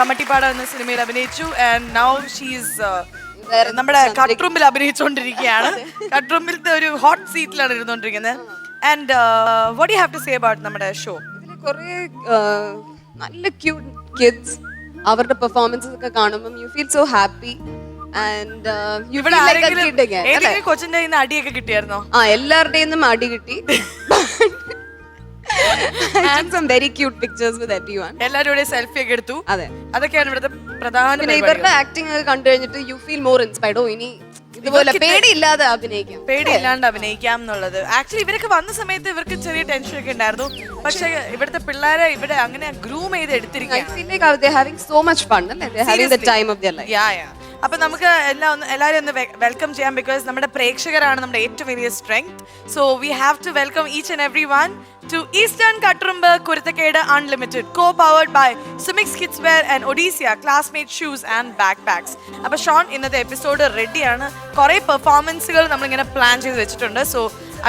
കമ്മട്ടിപ്പാട എന്ന സിനിമയിൽ അഭിനയിച്ചു. ആൻഡ് നൗ ഷീസ് നമ്മുടെ കട്ട്റൂമിൽ അഭിനയിച്ചുകൊണ്ടിരിക്കുകയാണ്. കട്ട്റൂമിലത്തെ ഒരു ഹോട്ട് സീറ്റിലാണ് ഇരുന്നുകൊണ്ടിരിക്കുന്നത്. And what you have to say about നമ്മുടെ ഷോ? ഇതിൽ കുറേ നല്ല ക്യൂട്ട് കിഡ്സ്, അവരുടെ പെർഫോമൻസസ് ഒക്കെ കാണുമ്പോൾ യു ഫീൽ സോ ഹാപ്പി. ഇവിടെ കൊച്ചിന്റെ അടിയൊക്കെ കിട്ടിയായിരുന്നോ? എല്ലാവരുടെയും അടി കിട്ടി. വെരി ക്യൂട്ട് പിക്ചേഴ്സ് വിത്ത് എവരിവൺ. എല്ലാവരും സെൽഫി ഒക്കെ എടുത്തു. അതെ, അതൊക്കെയാണ് ഇവിടുത്തെ പ്രധാന. പിന്നെ ഇവരുടെ ആക്ടിംഗ് ഒക്കെ കണ്ടു കഴിഞ്ഞിട്ട് യു ഫീൽ മോർ ഇൻസ്പയർഡ്. ഇനി ഇതുപോലെ പേടിയില്ലാതെ അഭിനയിക്കാം, പേടിയില്ലാണ്ട് അഭിനയിക്കാം എന്നുള്ളത്. ആക്ച്വലി ഇവരൊക്കെ വന്ന സമയത്ത് ഇവർക്ക് ചെറിയ ടെൻഷൻ ഒക്കെ ഉണ്ടായിരുന്നു. പക്ഷെ ഇവിടുത്തെ പിള്ളേരെ ഇവിടെ അങ്ങനെ ഗ്രൂം ചെയ്ത് എടുത്തിരിക്കുകയാണ്. അപ്പൊ നമുക്ക് എല്ലാവരും ഒന്ന് വെൽക്കം ചെയ്യാം. ബിക്കോസ് നമ്മുടെ പ്രേക്ഷകരാണ് നമ്മുടെ ഏറ്റവും വലിയ strength. So we have to welcome each and every one to Eastern Kattrumbu Kurthakede Unlimited, co-powered by Sumix Kidswear and Odisha Classmate Shoes and Backpacks. അപ്പോൾ ഷോൺ ഇന്നത്തെ എപ്പിസോഡ് റെഡിയാണ്. കുറേ പെർഫോമൻസുകൾ നമ്മളിങ്ങനെ പ്ലാൻ ചെയ്ത് വെച്ചിട്ടുണ്ട്. So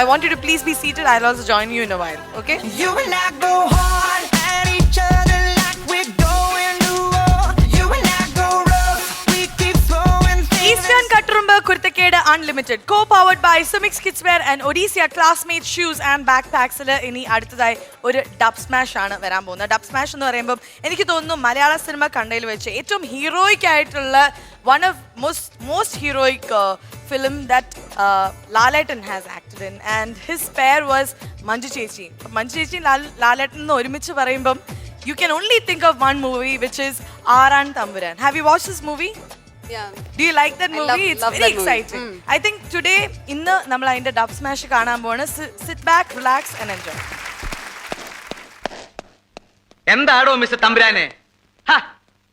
I want you to please be seated. I'll also join you in a while. Okay? You and I go hard at each other like we're going to war. You and I go rough. We keep throwing things. Eastern Kattrumbu Kurthakede Unlimited, co-powered by Sumix Kidswear and Odisha Classmate Shoes and Backpacks. ഇനി അടുത്തതായി ഒരു dub smash ആണ് വരാൻ പോകുന്നത്. Dub smash എന്ന് പറയുമ്പോൾ എനിക്ക് തോന്നുന്നു മലയാള സിനിമ കണ്ടതിൽ വെച്ച് ഏറ്റവും ഹീറോയിക് ആയിട്ടുള്ള one of most heroic film that Laletan has acted in, and his pair was Manju Chechi. Manju Chechi Laletan എന്ന് ഒരുമിച്ച് പറയുമ്പോൾ you can only think of one movie, which is Aaran Thamburan. Have you watched this movie? Yeah. Do you like that movie? It's very exciting. I think today ഇന്ന് നമ്മൾ അതിന്റെ dub smash കാണാൻ പോവാണ്. Sit back, relax and enjoy. എന്താടോ mister തമ്പുരാനെ,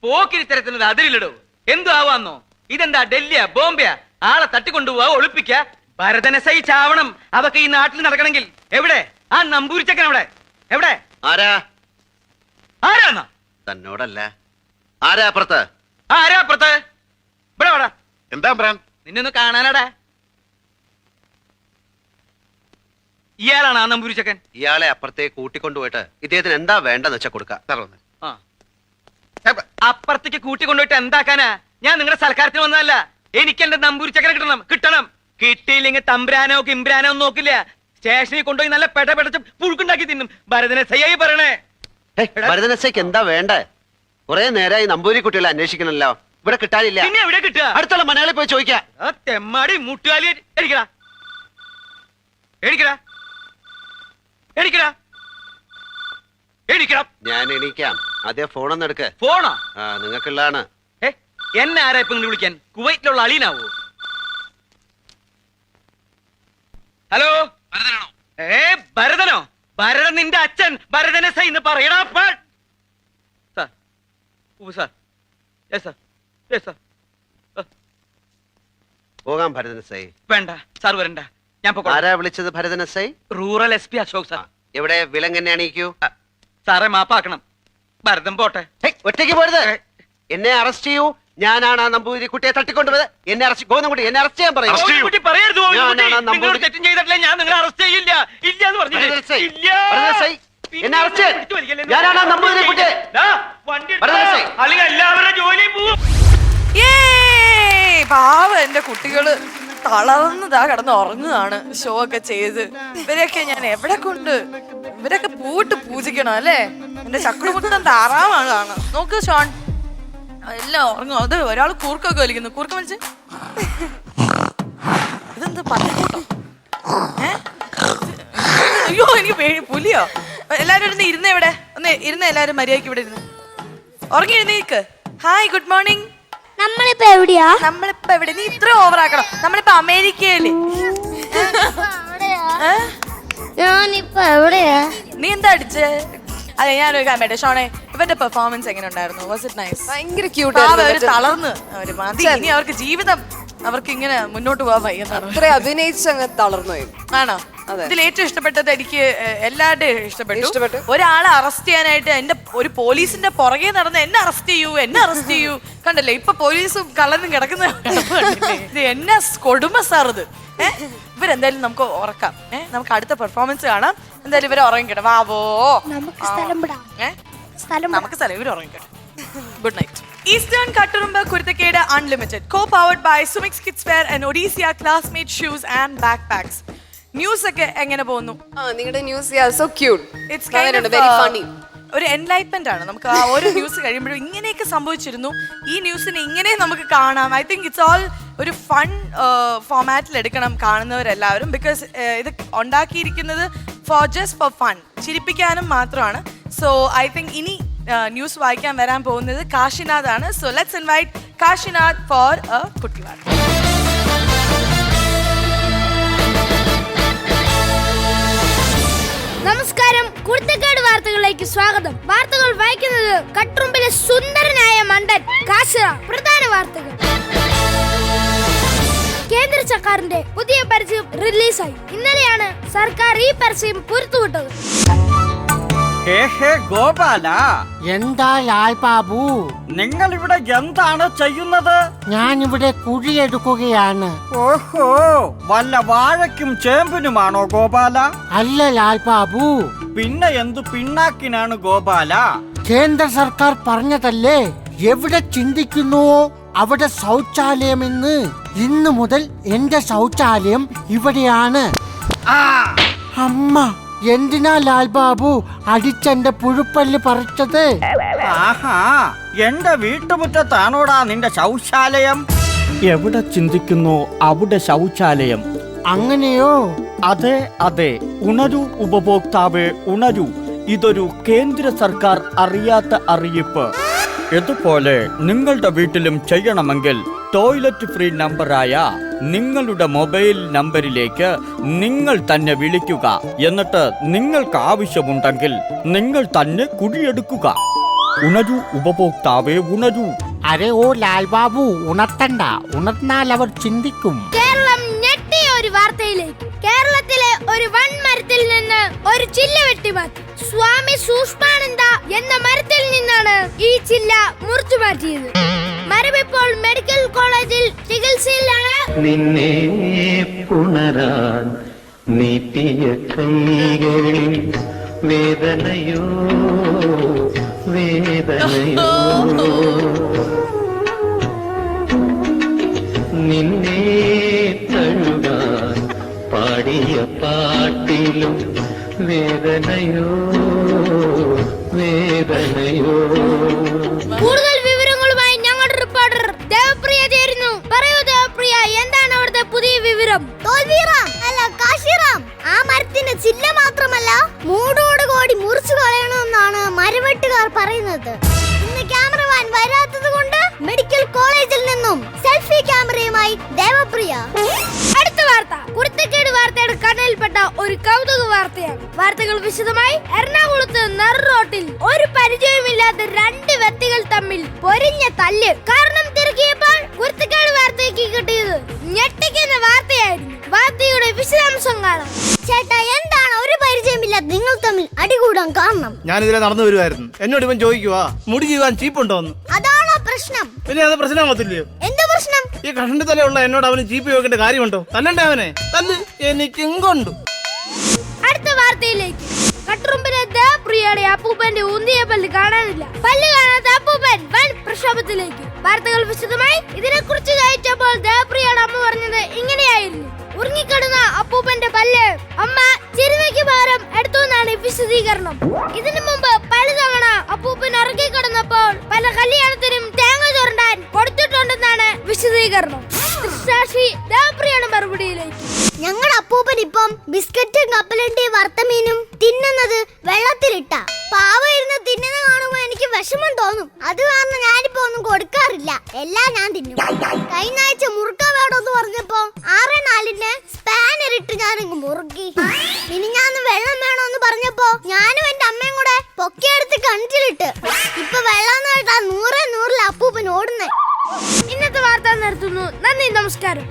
പോക്കിരി തരത്തിനത് അതിരില്ലടോ. എന്തു ആവാന്നോ? ഇതെന്താ ഡൽഹിയാ ബോംബെയാ? ആളെ തട്ടിക്കൊണ്ടുപോവാ, ഒളിപ്പിക്ക. ഭരതനെ സഹിച്ചാവണം അതൊക്കെ ഈ നാട്ടിൽ നടക്കണമെങ്കിൽ. എവിടെ ആ നമ്പൂരിച്ചക്കൻ? എവിടെ എവിടെ? ആരാന്നാ? തന്നോടല്ല, ആരാ അപ്പുറത്ത്? ആരാ അപ്പുറത്ത്? ഇവിടെ വാടാ. എന്താ പറയാൻ? നിന്നൊന്ന് കാണാനാടാ. ഇയാളാണ് ആ നമ്പൂരിച്ചക്കൻ? ഇയാളെ അപ്പുറത്തേക്ക് കൂട്ടിക്കൊണ്ടുപോയിട്ട് ഇദ്ദേഹത്തിന് എന്താ വേണ്ടെന്ന് വെച്ചാ കൊടുക്കാം. അപ്പുറത്തേക്ക് കൂട്ടിക്കൊണ്ടുപോയിട്ട് എന്താക്കാനാ? ഞാൻ നിങ്ങളുടെ സൽക്കാരത്തിന് വന്നതല്ല. എനിക്ക് എന്റെ നമ്പൂരിച്ചക്കനെ കിട്ടണം. കിട്ടിയില്ലെങ്കിൽ തമ്പ്രാനോ കിമ്പ്രാനോ ഒന്നും നോക്കില്ല. സ്റ്റേഷനിൽ കൊണ്ടുപോയി നല്ല പെടച്ച് പുഴുക്കുണ്ടാക്കി തിന്നും. ഭരതനെ സയ്യായി പറയണേ. ഭരതനസയ്ക്ക് എന്താ വേണ്ടേ? കുറെ നേരമായി നമ്പൂരി കുട്ടികളെ അന്വേഷിക്കണല്ലോ, ഇവിടെ കിട്ടാനില്ല. പിന്നെ എവിടെ കിട്ടുക? അടുത്തുള്ള മലയാളി പോയി ചോദിക്കാം. തെമ്മാടി മുട്ടുകാലി എടിക്കടാ. ഞാൻ എണീക്കാം. ആദ്യം ഫോണൊന്നും എടുക്ക്. ഫോണോ? നിങ്ങൾക്കുള്ളതാണ്. എന്നെ ആരാ ഇപ്പൊ വിളിക്കാൻ? കുവൈറ്റിലുള്ള അളീനാവോ? ഹലോ, ഭരതനോ? ഭരതൻ നിന്റെ അച്ഛൻ ഭരതനെ സൈന്ന് പറയടാ. പോകാം ഭരതനസൈ. വേണ്ട സാർ, വരണ്ട. ഞാൻ ആരാ വിളിച്ചത്? ഭരതനസൈ റൂറൽ SP അശോക് സാർ. എവിടെ? വിലങ്ങനെ അണിയിക്കൂ. സാറേ മാപ്പാക്കണം. ഭരതൻ പോട്ടെ. ഒറ്റയ്ക്ക് പോരുത്. എന്നെ അറസ്റ്റ് ചെയ്യൂ. ഞാനാണ് ആ നമ്പൂതിരി കുട്ടിയെ തട്ടിക്കൊണ്ടുപോയത്. എന്നെ അറസ്റ്റ് ഗോവിന്ദൻകുട്ടി, എന്നെ അറസ്റ്റ് ചെയ്യാൻ പറയും. തെറ്റും ചെയ്തിട്ടില്ല, ഞാൻ നിങ്ങളെ അറസ്റ്റ് ചെയ്യില്ല. ഇല്ല എന്ന് പറഞ്ഞു. എന്നെ അറസ്റ്റ്. ഞാനാണ് ആ നമ്പൂതിരി കുട്ടിയെ. അല്ലെങ്കിൽ എല്ലാവരുടെ ജോലിയും പോവും. പാവ എന്റെ കുട്ടികള് തളർന്നതാ കിടന്ന് ഉറങ്ങുകയാണ്. ഷോ ഒക്കെ ചെയ്ത് ഇവരെയൊക്കെ ഞാൻ എവിടെ കൊണ്ട്? ഇവരൊക്കെ പൂട്ട് പൂജിക്കണം അല്ലേ? എന്റെ ചക്രമുത്തൻ താറാവാണ് കാണാൻ. നോക്ക് ഷോൺ, എല്ലാം ഉറങ്ങും. അത് ഒരാൾ കൂർക്കൊക്കെ വലിക്കുന്നു. കൂർക്ക വലിച്ച് ഇതെന്താ പറഞ്ഞോ? അയ്യോ, എനിക്ക് പുലിയോ? എല്ലാരും ഇരുന്ന് ഇവിടെ ഒന്ന് ഇരുന്ന്. എല്ലാരും മര്യാദയ്ക്ക് ഇവിടെ ഇരുന്ന് ഉറങ്ങി എഴുന്നേക്ക്. Hi, good morning. നമ്മളിപ്പോ എവിടെയാ? നമ്മളിപ്പോ എവിടെ? നീ ഇത്ര ഓവർ ആക്കണം. നമ്മളിപ്പോ അമേരിക്കയില്. ഞാനിപ്പോ എവിടെയാ? നീ എന്താ അടിച്ചേ? അതെ, ഞാനൊരു കാര്യം ഷോണെ, ഇവന്റെ പെർഫോമൻസ് എങ്ങനെ ഉണ്ടായിരുന്നു? Was it nice? ഭയങ്കര ക്യൂട്ട്. അവര് തളർന്ന് അവര് മതി. ഇനി അവർക്ക് ജീവിതം അവർക്ക് ഇങ്ങനെ മുന്നോട്ട് പോകാൻ വയ്യെന്നാണ്. അത്ര അഭിനയിച്ച് അങ്ങ് തളർന്നു. ആണോ? ഇതിൽ ഏറ്റവും ഇഷ്ടപ്പെട്ടത് എനിക്ക് എല്ലാവരുടെയും ഇഷ്ടപ്പെട്ടു. ഒരാളെ അറസ്റ്റ് ചെയ്യാനായിട്ട് എന്റെ ഒരു പോലീസിന്റെ പുറകെ നടന്ന് എന്നെ അറസ്റ്റ് ചെയ്യൂ കണ്ടല്ലേ? ഇപ്പൊ പോലീസും കള്ളനും കിടക്കുന്ന എന്നെ കൊടുമ സാർ. ഇത് ഇവരെന്തായാലും നമുക്ക് ഉറക്കാം. നമുക്ക് അടുത്ത പെർഫോമൻസ് കാണാം. എന്തായാലും ഇവരെ ഉറങ്ങിക്കട്ടെ. വാവോ, നമുക്ക് സ്ഥലം ഇവര് ഉറങ്ങിക്കട്ടെ. Good night. Eastern Katturumba Kurthakeda Unlimited, co-powered by Sumix Kids Wear and Odisha Classmate Shoes and Backpacks. News ഒക്കെ എങ്ങനെ പോകുന്നു? നിങ്ങളുടെ news so cute. It's kind of very funny. ഒരു എൻലൈറ്റ്മെന്റ് ആണ്. നമുക്ക് ആ ഓരോ ന്യൂസ് കഴിയുമ്പോഴും ഇങ്ങനെയൊക്കെ സംഭവിച്ചിരുന്നു, ഈ ന്യൂസിനെ ഇങ്ങനെ നമുക്ക് കാണാം. ഐ തിങ്ക് ഇറ്റ്സ് ഓൾ ഒരു ഫൺ ഫോമാറ്റിൽ എടുക്കണം കാണുന്നവരെല്ലാവരും. ബിക്കോസ് ഇത് ഉണ്ടാക്കിയിരിക്കുന്നത് ഫോർ ഫൺ, ചിരിപ്പിക്കാനും മാത്രമാണ്. സോ ഐ തിങ്ക് ഇനി ന്യൂസ് വായിക്കാൻ വരാൻ പോകുന്നത് കാശിനാഥ് ആണ്. So let's invite Kashinath for a കുട്ടിവാർത്ത. നമസ്കാരം, കുരുത്തക്കേട് വാർത്തകളിലേക്ക് സ്വാഗതം. വാർത്തകൾ വായിക്കുന്നത് കട്ടുറുമ്പിലെ സുന്ദരനായ മണ്ടൻ കാശിറ. പ്രധാന വാർത്തകൾ. കേന്ദ്ര സർക്കാരിന്റെ പുതിയ പരസ്യം റിലീസായി. ഇന്നലെയാണ് സർക്കാർ ഈ പരസ്യം പുറത്തുവിട്ടത്. ഗോപാല, എന്താ ലാൽ ബാബു? നിങ്ങൾ ഇവിടെ എന്താണ് ചെയ്യുന്നത്? ഞാനിവിടെ കുഴിയെടുക്കുകയാണ്. ഓഹോ, വല്ല വാഴയ്ക്കും ചേമ്പിനുമാണോ ഗോപാല? അല്ല ലാൽ ബാബു, പിന്നെ എന്തു പിണ്ണാക്കിനാണ് ഗോപാല? കേന്ദ്ര സർക്കാർ പറഞ്ഞതല്ലേ, എവിടെ ചിന്തിക്കുന്നുവോ അവിടെ ശൗചാലയമെന്ന്. ഇന്നു മുതൽ എന്റെ ശൗചാലയം ഇവിടെയാണ്. അമ്മ, എന്തിനാ ലാൽ ബാബു അടിച്ചെന്റെ പുഴുപ്പല്ല് പറിച്ചത്? ആഹാ, എന്റെ വീട്ടുമുറ്റത്താണോടാ നിന്റെ ശൗചാലയം? എവിടെ ചിന്തിക്കുന്നു അവിടെ ശൗചാലയം. അങ്ങനെയോ? അതെ അതെ, ഉണരൂ ഉപഭോക്താവേ ഉണരൂ. ഇതൊരു കേന്ദ്ര സർക്കാർ അറിയാത്ത അറിയിപ്പ്. ഇതുപോലെ നിങ്ങളുടെ വീട്ടിലും ചെയ്യണമെങ്കിൽ ടോയ്ലറ്റ് ഫ്രീ നമ്പറായ നിങ്ങളുടെ മൊബൈൽ നമ്പറിലേക്ക് നിങ്ങൾ തന്നെ വിളിക്കുക. എന്നിട്ട് നിങ്ങൾക്ക് ആവശ്യമുണ്ടെങ്കിൽ നിങ്ങൾ തന്നെ കുഴിയെടുക്കുക. ഉണരൂ ഉപഭോക്താവേ ഉണരൂ. അരെ ഓ ലാൽ ബാബു, ഉണർത്തണ്ട. ഉണർന്നാൽ അവർ ചിന്തിക്കും. കേരളം ഞെട്ടിയ ഒരു വാർത്തയിലേക്ക്. കേരളത്തിലെ ഒരു വൻമരത്തിൽ നിന്ന് ഒരു ചില്ല വെട്ടിമാറ്റി. സ്വാമി സൂഷ്മാനന്ദ എന്ന മരത്തിൽ നിന്നാണ് ഈ ചില്ല മുറിച്ചു മാറ്റിയത്. മരം ഇപ്പോൾ മെഡിക്കൽ കോളേജിൽ ചികിത്സയിലാണ്. നിന്നെ പുണരാൻ നീട്ടിയ കൈകളിൽ വേദനയോ വേദനയോ, നിന്നെ തഴുകാൻ പാടിയ പാട്ടിലും വേദനയോ വേദനയോ. കൂടുതൽ വിവരങ്ങളുമായി ഞങ്ങളുടെ റിപ്പോർട്ടർ ദേവപ്രിയ ചേരുന്നു. പറയൂ ദേവപ്രിയ, എന്താണ് അവിടുത്തെ പുതിയ വിവരം? അല്ല കാശിറാം, ആ മരത്തിന്റെ ചില്ല മാത്രമല്ല മൂടോട് കൂടി മുറിച്ചു കളയണമെന്നാണ് മരവെട്ടുകാർ പറയുന്നത്. ഇന്ന് ക്യാമറമാൻ വരാത്തത് കൊണ്ട് മെഡിക്കൽ കോളേജിൽ നിന്നും സെൽഫി ക്യാമറയുമായി ദേവപ്രിയ. അടുത്ത വാർത്ത കുരുത്തക്കേട് വാർത്തയുടെ കണ്ണിൽപ്പെട്ട ഒരു കൗതുക വാർത്തയാണ്. വാർത്തകൾ വിശദമായി. എറണാകുളത്ത് നറുറോട്ടിൽ ഒരു പരിചയമില്ലാത്ത രണ്ട് വ്യക്തികൾ തമ്മിൽ പൊരിഞ്ഞ തല്ല് കാരണം തിരക്കിയപ്പോൾ കുരുത്തക്കേട് വാർത്തയ്ക്ക് കിട്ടിയത് ഞെട്ടിക്കുന്ന വാർത്തയായിരുന്നു. വാർത്തയുടെ വിശദാംശം കാണാം. ചേട്ടാ, എന്താണ് ഒരു പരിചയമില്ലാത്ത നിങ്ങൾ തമ്മിൽ അടികൂടാൻ കാരണം? ഞാനിതിലെ നടന്നു വരുമായിരുന്നു. എന്നോട് ഇവൻ ചോദിക്കുവാ മുടി ചെയ്യാൻ ചീപ്പുണ്ടോന്ന്. അതാണോ പ്രശ്നം? പിന്നെ അത് പ്രശ്നമാകത്തില്ലയോ? എന്താ പ്രശ്നം? ഈ കഷണ്ടി തലയുള്ള എന്നോട് അവന് ചീപ്പ് ചോദിക്കേണ്ട കാര്യമുണ്ടോ? തല്ലണ്ടേ അവനെ? തല്ല്, എനിക്കും കൊണ്ടു. അടുത്ത വാർത്തയിലേക്ക്. കട്ടുറുമ്പിലെ ദേവപ്രിയയുടെ അപ്പൂപ്പന്റെ ഊന്നിയ പല്ല് കാണാനില്ല. പല്ല് കാണാത്ത അപ്പൂപ്പൻ വൻ പ്രക്ഷോഭത്തിലേക്ക്. വാർത്തകൾ വിശദമായി. ഇതിനെക്കുറിച്ച് ചോദിച്ചപ്പോൾ ദേവപ്രിയയുടെ അമ്മ പറഞ്ഞത് ഇങ്ങനെയായിരുന്നു. ഉറങ്ങിക്കിടന്ന അപ്പൂപ്പന്റെ പല്ല് അമ്മ ചിരുവയ്ക്ക് പകരം എടുത്തു എന്നാണ് വിശദീകരണം. ഇതിനു മുമ്പ് പലതവണ അപ്പൂപ്പൻ ഉറങ്ങി കിടന്നപ്പോൾ പല കല്യാണത്തിനും തേങ്ങ ചുരണ്ടാൻ കൊടുത്തിട്ടുണ്ടെന്നാണ് വിശദീകരണം. ദേവപ്രിയയുടെ മറുപടിയിലേക്ക്. ഞങ്ങളുടെ അപ്പൂപ്പൻ ഇപ്പം ബിസ്ക്കറ്റും കപ്പലണ്ടിയും വറുത്തമീനും തിന്നുന്നത് വെള്ളത്തിലിട്ട. പാവ ഇരുന്ന് തിന്നുന്ന കാണുമ്പോ എനിക്ക് വിഷമം തോന്നും. അത് കാരണം ഞാനിപ്പോ ഒന്നും കൊടുക്കാറില്ല, എല്ലാം ഞാൻ തിന്നും. കഴിഞ്ഞ ആഴ്ച മുറുക്ക വേണമെന്ന് പറഞ്ഞപ്പോ 6-4 സ്പാനർ ഇട്ട് ഞാനങ്ങ് മുറുക്കി. മിനിഞ്ഞാന്ന് വെള്ളം വേണമെന്ന് പറഞ്ഞപ്പോ ഞാനും എന്റെ അമ്മയും കൂടെ പൊക്കിയെടുത്ത് കണ്ടിലിട്ട്. ഇപ്പൊ വെള്ളം കേട്ടാ 100 അപ്പൂപ്പൻ ഓടുന്നേ. ഇന്നത്തെ വാർത്ത നിർത്തുന്നു. നന്ദി, നമസ്കാരം.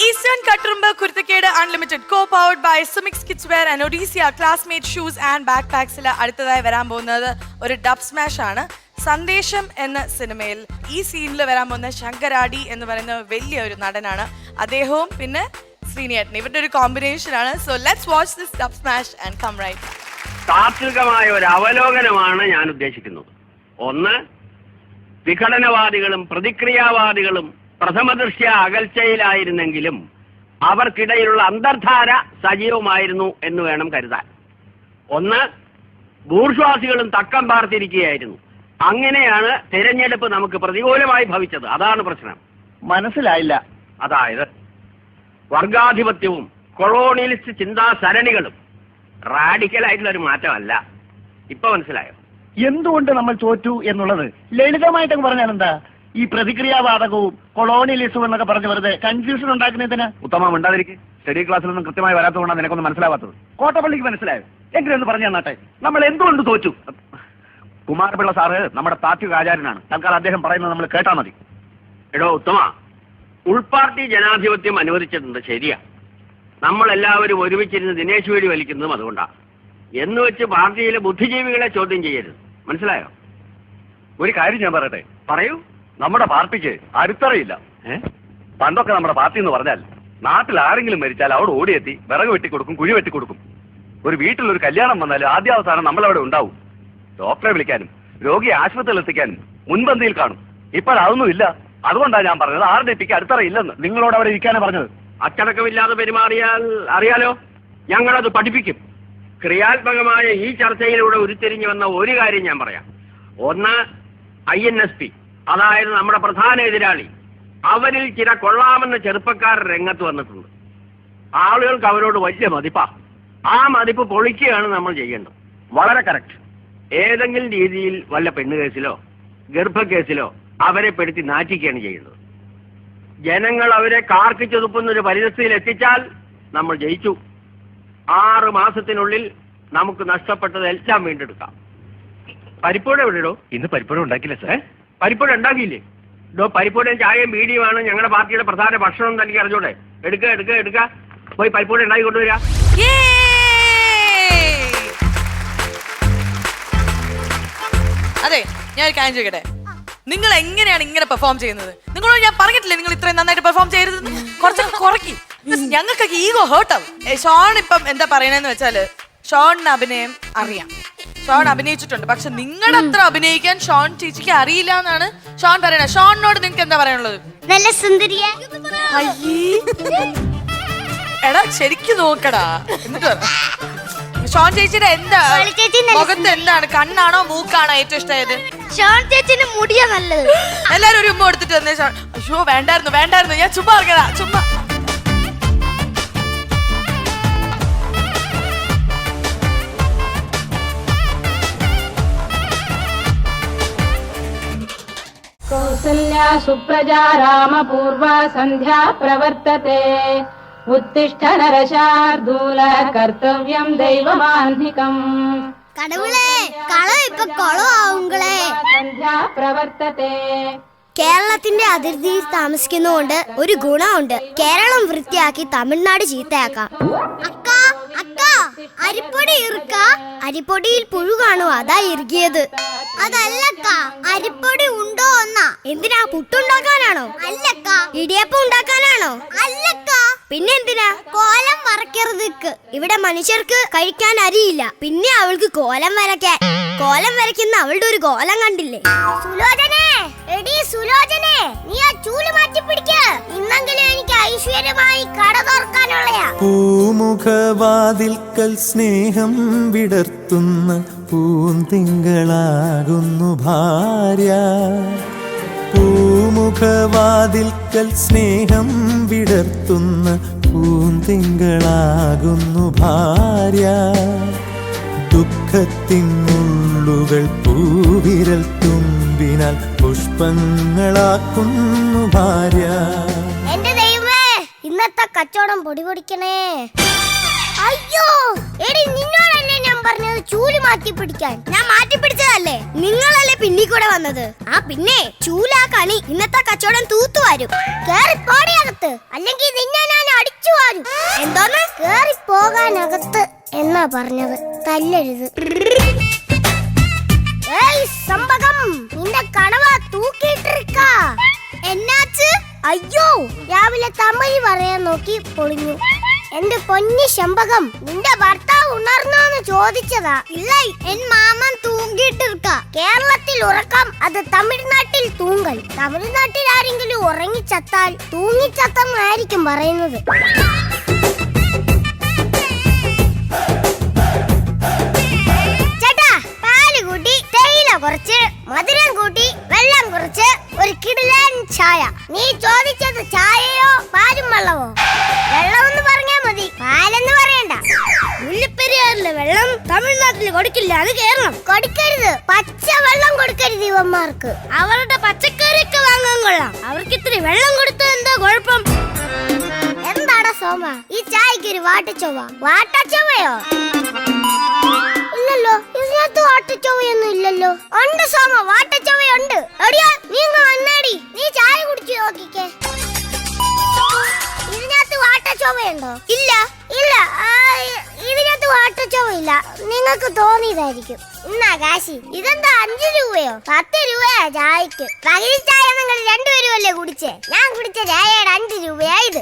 Eastern Katturumba Kurthakeda Unlimited, co-powered by Sumix Kids Wear and Odisha Classmate Shoes and Backpacks. അടുത്തതായി വരാൻ പോകുന്നത് ഒരു ഡബ് സ്മാഷ് ആണ്. സന്ദേശം എന്ന സിനിമയിൽ ഈ സീനിൽ വരാൻ പോകുന്ന ശങ്കരാടി എന്ന് പറയുന്ന വലിയ ഒരു നടനാണ്. അദ്ദേഹവും പിന്നെ ശ്രീനിയേട്ടൻ, ഇവരുടെ ഒരു കോമ്പിനേഷൻ ആണ്. So let's watch this dubsmash and come right. താത്വികമായ ഒരു അവലോകനമാണ് ഞാൻ ഉദ്ദേശിക്കുന്നത്. ഒന്ന്, വിഘടനവാദികളും പ്രതിക്രിയാവാദികളും പ്രഥമദൃഷ്ട്യാ അകൽച്ചയിലായിരുന്നെങ്കിലും അവർക്കിടയിലുള്ള അന്തർധാര സജീവമായിരുന്നു എന്ന് വേണം കരുതാൻ. ഒന്ന്, ബൂർഷ്വാസികളും തക്കം പാർത്തിരിക്കുകയായിരുന്നു. അങ്ങനെയാണ് തിരഞ്ഞെടുപ്പ് നമുക്ക് പ്രതികൂലമായി ഭവിച്ചത്. അതാണ് പ്രശ്നം. മനസ്സിലായില്ല. അതായത് വർഗാധിപത്യവും കൊളോണിയലിസ്റ്റ് ചിന്താസരണികളും റാഡിക്കലായിട്ടുള്ള ഒരു മാറ്റമല്ല. ഇപ്പൊ മനസ്സിലായോ എന്തുകൊണ്ട് നമ്മൾ തോറ്റു എന്നുള്ളത്? ലളിതമായിട്ടൊക്കെ പറഞ്ഞാൽ എന്താ? ഈ പ്രതിക്രിയാവാദകവും കൊളോണിയലിസവും എന്നൊക്കെ പറഞ്ഞ് വെറുതെ കൺഫ്യൂഷൻ ഉണ്ടാക്കുന്നതിന്. ഉത്തമം ഉണ്ടാതിരിക്കും. സ്റ്റഡി ക്ലാസ്സിലൊന്നും കൃത്യമായി വരാത്തതുകൊണ്ടാണ് നിനക്കൊന്നും മനസ്സിലാവാത്തത്. കോട്ടപ്പള്ളിക്ക് മനസ്സിലായോ? എങ്കിലും ഒന്ന് പറഞ്ഞു തന്നാട്ടെ, നമ്മൾ എന്തുകൊണ്ട് തോറ്റു? കുമാരപിള്ള സാറ് നമ്മുടെ താത്വിക ആചാര്യനാണ്. തൽക്കാലം അദ്ദേഹം പറയുന്നത് നമ്മൾ കേട്ടാ മതി. എടോ ഉത്തമ, ഉൾപാർട്ടി ജനാധിപത്യം അനുവദിച്ചിട്ടുണ്ട്, ശരിയാ. നമ്മളെല്ലാവരും ഒരുമിച്ചിരുന്ന് ദിനേശ് വേടി വലിക്കുന്നതും അതുകൊണ്ടാണ്. എന്ന് വെച്ച് പാർട്ടിയിലെ ബുദ്ധിജീവികളെ ചോദ്യം ചെയ്യരുത്. മനസ്സിലായോ? ഒരു കാര്യം ഞാൻ പറയട്ടെ. പറയൂ. നമ്മുടെ പാർട്ടിക്ക് അടിത്തറയില്ല. പണ്ടൊക്കെ നമ്മുടെ പാർട്ടി എന്ന് പറഞ്ഞാൽ നാട്ടിൽ ആരെങ്കിലും മരിച്ചാൽ അവിടെ ഓടിയെത്തി വിറക് വെട്ടിക്കൊടുക്കും, കുഴി വെട്ടിക്കൊടുക്കും. ഒരു വീട്ടിലൊരു കല്യാണം വന്നാൽ ആദ്യാവസാനം നമ്മളവിടെ ഉണ്ടാവും. ഡോക്ടറെ വിളിക്കാനും രോഗിയെ ആശുപത്രിയിൽ എത്തിക്കാനും മുൻപന്തിയിൽ കാണും. ഇപ്പോഴതൊന്നും ഇല്ല. അതുകൊണ്ടാണ് ഞാൻ പറഞ്ഞത് RDPക്ക് അടിത്തറയില്ലെന്ന്. നിങ്ങളോട് അവിടെ ഇരിക്കാനാണ് പറഞ്ഞത്. അച്ചടക്കമില്ലാതെ പെരുമാറിയാൽ അറിയാലോ, ഞങ്ങളത് പഠിപ്പിക്കും. ക്രിയാത്മകമായ ഈ ചർച്ചയിലൂടെ ഉരുത്തിരിഞ്ഞു വന്ന ഒരു കാര്യം ഞാൻ പറയാം. ഒന്ന്, INSP, അതായത് നമ്മുടെ പ്രധാന എതിരാളി. അവരിൽ ചില കൊള്ളാമെന്ന ചെറുപ്പക്കാർ രംഗത്ത് വന്നിട്ടുണ്ട്. ആളുകൾക്ക് അവരോട് വലിയ മതിപ്പാ. ആ മതിപ്പ് പൊളിക്കുകയാണ് നമ്മൾ ചെയ്യേണ്ടത്. വളരെ കറക്റ്റ്. ഏതെങ്കിലും രീതിയിൽ വല്ല പെണ്ണുകേസിലോ ഗർഭക്കേസിലോ അവരെ പെടുത്തി നാറ്റിക്കുകയാണ് ചെയ്യുന്നത്. ജനങ്ങൾ അവരെ കാർക്കിച്ചൊതുപ്പുന്നൊരു പരിസ്ഥിതിയിൽ എത്തിച്ചാൽ നമ്മൾ ജയിച്ചു. 6 മാസത്തിനുള്ളിൽ നമുക്ക് നഷ്ടപ്പെട്ടതെല്ലാം വീണ്ടെടുക്കാം. പരിപ്പുഴ എവിടെയോ? ഇന്ന് പരിപ്പുഴ ഉണ്ടാക്കില്ല സാർ. പരിപ്പുഴ ഉണ്ടാക്കിയില്ലേ? പരിപ്പുഴയും ചായയും ബീഡിയുമാണ് ഞങ്ങളുടെ പാർട്ടിയുടെ പ്രധാന ഭക്ഷണം. തനിക്ക് അറിഞ്ഞൂടെ? എടുക്ക പോയി പരിപ്പുഴ ഉണ്ടാക്കി കൊണ്ടുവരാ. അതെ, ഞാൻ ഒരു കാര്യം ചോദിക്കട്ടെ, നിങ്ങൾ എങ്ങനെയാണ് ഇങ്ങനെ പെർഫോം ചെയ്യുന്നത്? നിങ്ങളോട് ഞാൻ പറഞ്ഞിട്ടില്ലേ നിങ്ങൾ ഇത്രയും നന്നായിട്ട് പെർഫോം ചെയ്യരുത്? കുറച്ചൊക്കെ കുറയ്ക്ക്. ഞങ്ങൾക്കൊക്കെ ഈഗോ ഹേർട്ടാവും. ഷോൺ ഇപ്പം എന്താ പറയണെന്ന് വെച്ചാല്, ഷോണിന് അഭിനയം അറിയാം, ഷോൺ അഭിനയിച്ചിട്ടുണ്ട്. പക്ഷെ നിങ്ങളുടെ അത്ര അഭിനയിക്കാൻ ഷോൺ ചേച്ചിക്ക് അറിയില്ല എന്നാണ് ഷോൺ പറയണത്. ഷോണിനോട് നിങ്ങൾക്ക് എന്താ പറയാനുള്ളത്? നല്ല സുന്ദരിയെ. എടാ ശരിക്കും നോക്കടാ. എന്നിട്ട് ഷോൺ ചേച്ചിയുടെ എന്താ മുഖത്ത് എന്താണ്? കണ്ണാണോ മൂക്കാണോ ഏറ്റവും ഇഷ്ടമായത്? ഷോൺ ചേച്ചിന്റെ മുടിയാ നല്ലത്. എല്ലാരും ഒരു ഉമ്മ കൊടുത്തിട്ട് വന്നേ. ഷോൺ, അയ്യോ വേണ്ടായിരുന്നു, ഞാൻ ചുമ്മാ ഇറങ്ങടാ, ചുമ്മാ. कौसल्या सुप्रजा रामपूर्वा सन्ध्या प्रवर्तते उत्तिष्ठ नरशार्दूल कर्तव्यं दैवमान्धिकम् கடவுளே, കളവ് ഇപ്പൊ കൊളമാവുങ്ങളെ. सन्ध्या प्रवर्तते. കേരളത്തിന്റെ അതിർത്തിയിൽ താമസിക്കുന്നതുകൊണ്ട് ഒരു ഗുണമുണ്ട്. കേരളം വൃത്തിയാക്കി തമിഴ്നാട് ചീത്തയാക്കാം. അക്ക അരിപ്പൊടി ഇറുക്ക. അരിപ്പൊടിയിൽ പുഴു കാണും, അതാ ഇറുകിയത്. അതല്ലക്ക, അരിപ്പൊടി ഉണ്ടോ എന്നാ. എന്തിനാ? പുട്ടുണ്ടാക്കാനാണോ? അല്ലക്ക. ഇടിയപ്പം ഉണ്ടാക്കാനാണോ? അല്ലക്ക. പിന്നെന്തിനാ? കോലം വരയ്ക്കരുത്. ഇവിടെ മനുഷ്യർക്ക് കഴിക്കാൻ അരിയില്ല, പിന്നെ അവൾക്ക് കോലം വരയ്ക്കാൻ. കോലം വരയ്ക്കുന്ന അവളുടെ ഒരു കോലം കണ്ടില്ലേ? സുലോചനെ, എടി സുലോചനെ, നീ ആ ചൂല് മാറ്റി പിടിക്ക. ഇന്നെങ്കിലും എനിക്ക് ഐശ്വര്യമായി കട തുറക്കാനുള്ളയാ. പൂമുഖവാതിൽക്കൽ സ്നേഹം വിടർത്തുന്ന പൂന്തിങ്കളാകുന്നു ഭാര്യ. പൂമുഖവാതിൽക്കൽ സ്നേഹം വിടർത്തുന്ന പൂന്തിങ്കളാകുന്നു ഭാര്യ. ദുഃഖത്തിൻ മുള്ളുകൾ പൂവിരൽ തുമ്പിനാൽ പുഷ്പങ്ങളാക്കുന്നു ഭാര്യ. എന്റെ ദൈവമേ, ഇന്നത്തെ കച്ചവടം പൊടിപൊടിക്കണേ. അയ്യോ, എടി നിന്നോടല്ലേ ഞാൻ പറഞ്ഞത് ചൂല് മാറ്റി പിടിക്കാൻ? ഞാൻ മാറ്റി പിടിച്ചതല്ലേ, നിങ്ങളല്ലേ പിന്നീ കൂടെ വന്നത്. ആ പിന്നെ ചൂലാ കണി. ഇന്നത്തെ കച്ചവടം തൂത്തുവാരും. കേറി പോടിയകത്ത്, അല്ലെങ്കിൽ നിന്നെ ഞാൻ അടിച്ചു വാരും. എന്തോന്ന്? കേറി പോകാനകത്ത് എന്നാ പറഞ്ഞത്, തല്ലരുത്. ഏയ് സമ്പകം, നിന്റെ കണവ തൂക്കിയിട്ടിരിക്ക. എന്നാച്ച്? അയ്യോ, രാവിലെ തമിഴ് പറയാൻ നോക്കി പൊളിഞ്ഞു. എന്റെ പൊന്നി ശമ്പകം, നിന്റെ ഭർത്താവ് ഉണർന്നോന്ന് ചോദിച്ചതാ. ഇല്ല, എൻ മാമൻ തൂങ്ങിട്ടിരിക്ക. കേരളത്തിൽ ഉറക്കം, അത് തമിഴ്നാട്ടിൽ തൂങ്ങൽ. തമിഴ്നാട്ടിൽ ആരെങ്കിലും ഉറങ്ങിച്ചത്താൽ തൂങ്ങിച്ചത്തെന്നായിരിക്കും പറയുന്നത്. ചേട്ടാ, പാല് കൂട്ടി തേയില കുറച്ച്, മധുരം കൂട്ടി വെള്ളം കുറച്ച്, ഒരു കിടിലൻ ചായ. നീ ചോദിച്ചത് ചായയോ പാലും വെള്ളമോ? വെള്ളമെന്ന് പറഞ്ഞാ മതി, പാലെന്ന് പറയണ്ട. മുല്ലപ്പെരിയാറിലെ വെള്ളം തമിഴ്നാട്ടിൽ കൊടുക്കില്ല, അത് കേരളം. കൊടുക്കരുത്, പച്ച വെള്ളം കൊടുക്കരുത് ഇവന്മാർക്ക്. അവരുടെ പച്ചക്കറിയൊക്കെ വാങ്ങാൻ കൊള്ളാം, അവർക്ക് ഇത്തിരി വെള്ളം കൊടുത്തത് എന്താ കുഴപ്പം? എന്താടാ സോമ, ഈ ചായക്ക് ഒരു വാട്ടച്ചൊവ്വ? വാട്ടച്ചൊവ്വയോ? ഇല്ലല്ലോ, ഇതിനകത്ത് വാട്ടച്ചൊവ്വയൊന്നും ഇല്ലല്ലോ. ഉണ്ട് സോമ, വാട്ടച്ചൊവ്വയുണ്ട്. എടിയാ, നീ ഇങ്ങ് വന്നേടി, നീ ചായ കുടിച്ചു നോക്കിക്കേ. ഇതിനകത്ത് വാട്ടച്ചൊവ്വയുണ്ടോ? ഇല്ല ഇല്ല, ഇതിനകത്ത് വാട്ടച്ചൊവ്വയില്ല. നിങ്ങൾക്ക് തോന്നിയതായിരിക്കും. എന്നാ കാശി, ഇതെന്താ 5 രൂപയോ 10 രൂപയാ ചായക്ക്? പകുതി ചായ നിങ്ങൾ രണ്ടുപേരുമല്ലേ കുടിച്ചേ? ഞാൻ കുടിച്ച ചായയുടെ 5 രൂപയാ ഇത്.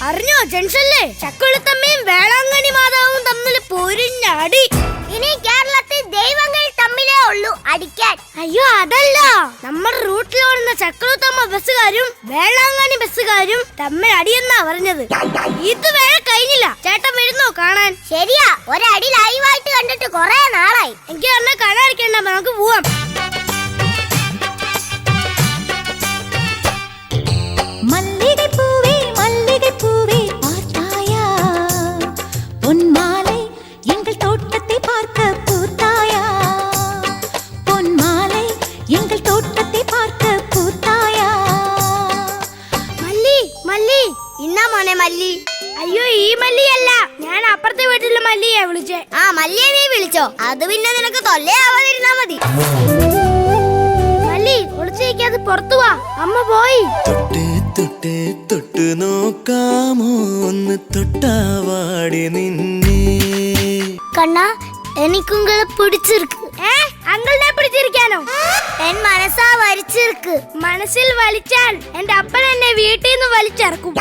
അറിഞ്ഞോ ജംഗ്ഷനിലെ ചക്കുളത്തമ്മയും വേളാങ്കണ്ണി മാതാവും തമ്മിൽ പൊരിഞ്ഞടി. ഇനി കേരളത്തിൽ ദൈവങ്ങൾ തമ്മിലേ ഉള്ളൂ അടിക്കാൻ. അയ്യോ അതല്ല, നമ്മുടെ റൂട്ടിൽ ഓടുന്ന ചക്കുളത്തമ്മ ബസ്സുകാരും വേളാങ്കണ്ണി ബസ്സുകാരും തമ്മിൽ അടിയെന്നാ പറഞ്ഞത്. ഇത് വേറെ കഴിഞ്ഞില്ല. ചേട്ടൻ വരുന്നോ കാണാൻ? ശരിയാ, ഒരടി ലൈവായിട്ട് കണ്ടിട്ട് കൊറേ നാളായി. എനിക്ക് അന്ന് കാണാതിരിക്കണ്ട, നമുക്ക് പോവാം. மல்லிகைப்பூவே மல்லிகைப்பூவே பார்த்தாயா, பொன் மாலை எங்கள் தோட்டத்தை பார்க்க பூத்தாயா, பொன் மாலை எங்கள் தோட்டத்தை பார்க்க பூத்தாயா. മല്ലി മല്ലി, ഇന്നാ മോനെ മല്ലി. അയ്യോ, ഈ മല്ലിയല്ല, ഞാൻ അപ്പുറത്തെ വീട്ടിലെ മല്ലിയെ വിളിച്ചേ. ആ മല്ലിയെ നീ വിളിച്ചോ? അത് പിന്നെ നിനക്ക് തൊല്ലയാവാതിരുന്നാ മതി. മല്ലി, ഒളിച്ചിരിക്കാതെ പുറത്തു വാ, അമ്മ പോയി. തൊട്ട് തൊട്ട് തൊട്ട് നോക്കാമോ ഒന്ന് തൊട്ടാവാടി നിന്നെ. കണ്ണാ, എനിക്കുങ്ങളെ പിടിച്ചിருக்கு. അങ്കിളിനെ പിടിച്ചിരിക്കാനോ? എൻ മനസ്സാ വലിച്ചിருக்கு. മനസ്സിൽ വലിച്ചാൽ എന്റെ അപ്പൻ എന്നെ വീട്ടിൽ നിന്ന് വലിച്ചിറക്കും.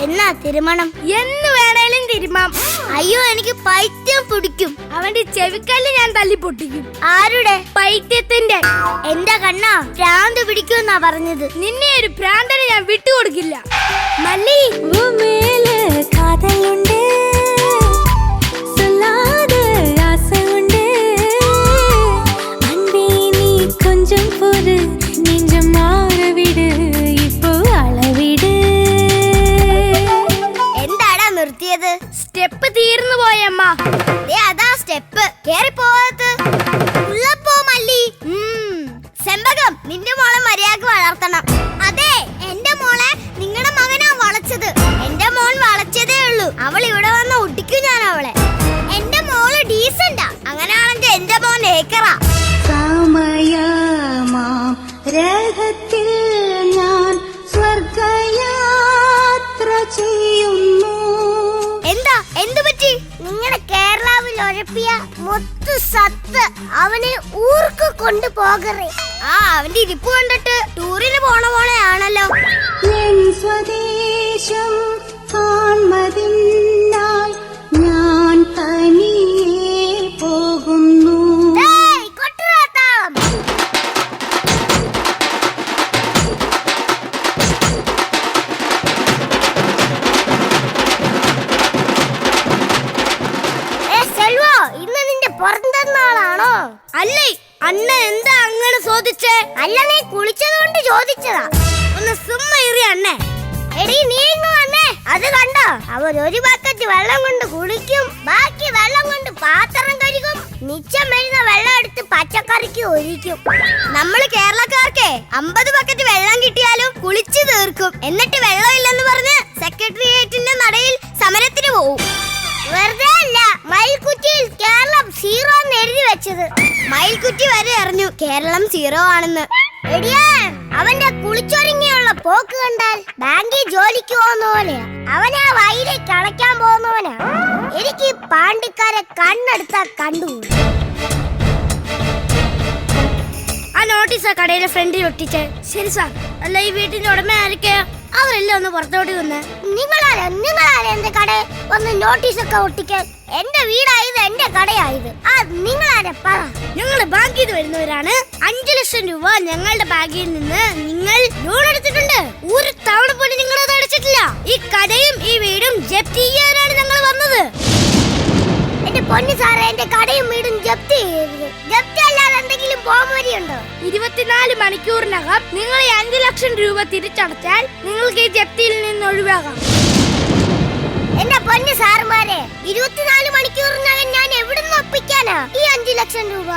എന്നാ തിരുമണം? എന്ന് വേണേലും തിരുമാം. അയ്യോ, എനിക്ക് പൈത്യം പിടിക്കും. അവന്റെ ചെവിക്കല്ല് ഞാൻ തല്ലി പൊട്ടിക്കും. ആരുടെ? പൈത്യത്തിന്റെ. എന്റെ കണ്ണാ, ഭ്രാന്ത് പിടിക്കുമെന്നാ പറഞ്ഞത്. നിന്നെ ഒരു ഭ്രാന്തനെ ഞാൻ വിട്ടുകൊടുക്കില്ല. മല്ലി, കാതലുണ്ട് கொஞ்சம் பொறு, நெஞ்சம் மாறவிடு, இப்போ அளவிடு. എന്താടാ നിർത്തിയത്? സ്റ്റെപ്പ് തീർന്നു പോയമ്മ. അതാ സ്റ്റെപ്പ്. കേറി പോകത്ത്. ഉള്ളപ്പോ മല്ലി. സെമ്പകം, നിന്റെ മോളെ മര്യാദക്ക് വളർത്തണം. അതെ, എന്റെ മോളെ നിങ്ങളുടെ മകനാ വളച്ചത്. എന്റെ മോൻ വളച്ചതേ ഉള്ളൂ. അവൾ ഇവിടെ വന്ന് ഒട്ടിക്കും ഞാൻ അവളെ. എന്റെ മോള് ഡീസന്റാ. അങ്ങനെയാണെങ്കിൽ എന്റെ മോൻ ഏക്കറാ. രഹത്തിൽ ഞാൻ സ്വർഗയാത്ര ചെയ്യുന്നു. എന്താ, എന്തു പറ്റി? നിങ്ങളുടെ കേരളാവിൽ ഒഴപ്പിയ മൊത്ത സത്ത് അവനെ ഊർക്ക് കൊണ്ടുപോകറേ. അവന്റെ ഇരിപ്പ് കണ്ടിട്ട് ടൂറിന് പോണ പോലെയാണല്ലോ. എൻ സ്വദേശം കാൺമതിനായി ഞാൻ തനിയെ പോകുന്നു. പുറന്തന്നാളാണോ? അല്ലേ, അണ്ണ എന്താ അങ്ങനെ ചോദിച്ചേ? അല്ല, നീ കുളിച്ചതുകൊണ്ട് ചോദിച്ചതാ. ഒന്ന് സുമ്മാ ഇറി അണ്ണേ. എടി, നീ ഇങ്ങ് വന്നേ. അത് കണ്ടോ, അവർ ഒരു ബക്കറ്റ് വെള്ളം കൊണ്ട് കുളിക്കും, ബാക്കി വെള്ളം കൊണ്ട് പാത്രം കഴുകും, മിച്ചം വരുന്ന വെള്ളം എടുത്ത് പച്ചക്കറിക്ക് ഒഴിക്കും. നമ്മള് കേരളക്കാർക്ക് 50 ബക്കറ്റ് വെള്ളം കിട്ടിയാലും കുളിച്ചു തീർക്കും. എന്നിട്ട് വെള്ളം ഇല്ലെന്ന് പറഞ്ഞ് സെക്രട്ടേറിയറ്റിന്റെ നടയിൽ സമരത്തിന് പോവും. വെറുതെ അല്ല, മയിൽക്കുറ്റിയിൽ കേരളം 0 എന്ന് എഴുതി വെച്ചത്. മയിൽക്കുറ്റി വരെ അറിഞ്ഞു കേരളം 0 ആണെന്ന്. എടിയാ, അവന്റെ കുളിച്ചൊരുങ്ങിയുള്ള പോക്ക് കണ്ടാൽ ബാങ്കിൽ ജോലിക്ക് പോകുന്ന പോലെയാ. അവനാ വയലിൽ കളയ്ക്കാൻ പോകുന്നവനാ. എനിക്ക് പാണ്ടിക്കാരെ കണ്ണെടുത്താ കണ്ടു. ആ നോട്ടീസാ കടയിലെ ഫ്രണ്ടിൽ ഒട്ടിച്ചേ. ശരി സാർ. അല്ല, ഈ വീട്ടിന്റെ ഉടമ ആരൊക്കെയാ? അവരെല്ലാം ഒന്ന് പുറത്തോട്ട് വന്ന്. നിങ്ങളാരാ എന്റെ കട വന്ന് നോട്ടീസ് ഒക്കെ ഒട്ടിക്കാൻ? എന്റെ വീടായത്, എന്റെ കടയായത്. നിങ്ങളാരാ പറ. ഞങ്ങള് ബാങ്കിൽ നിന്ന് വരുന്നവരാണ്. 5 ലക്ഷം രൂപ ഞങ്ങളുടെ ബാഗിൽ നിന്ന് നിങ്ങൾ ലോൺ എടുത്തിട്ടുണ്ട്. ഒരു തവണ പോലും നിങ്ങൾ അത് അടച്ചിട്ടില്ല. ഈ കടയും ഈ വീടും ജപ്തി ചെയ്യാനാണ് ഞങ്ങൾ വന്നത്. എന്റെ പൊന്നു സാറേ, എന്റെ കടയും വീടും ജപ്തി ചെയ്യരുത്. ജപ്തി അല്ലാതെ എന്തെങ്കിലും പോംവഴിയുണ്ടോ? 24 മണിക്കൂറിനകം നിങ്ങൾ ഈ 5 ലക്ഷം രൂപ തിരിച്ചടച്ചാൽ നിങ്ങൾക്ക് ഈ ജപ്തിയിൽ നിന്ന് ഒഴിവാകാം. എന്റെ പൊന്നു സാറുമാരെ, 24 മണിക്കൂറിനകം ഞാൻ എവിടുന്ന് ഒപ്പിക്കാനാ ഈ 5 ലക്ഷം രൂപ?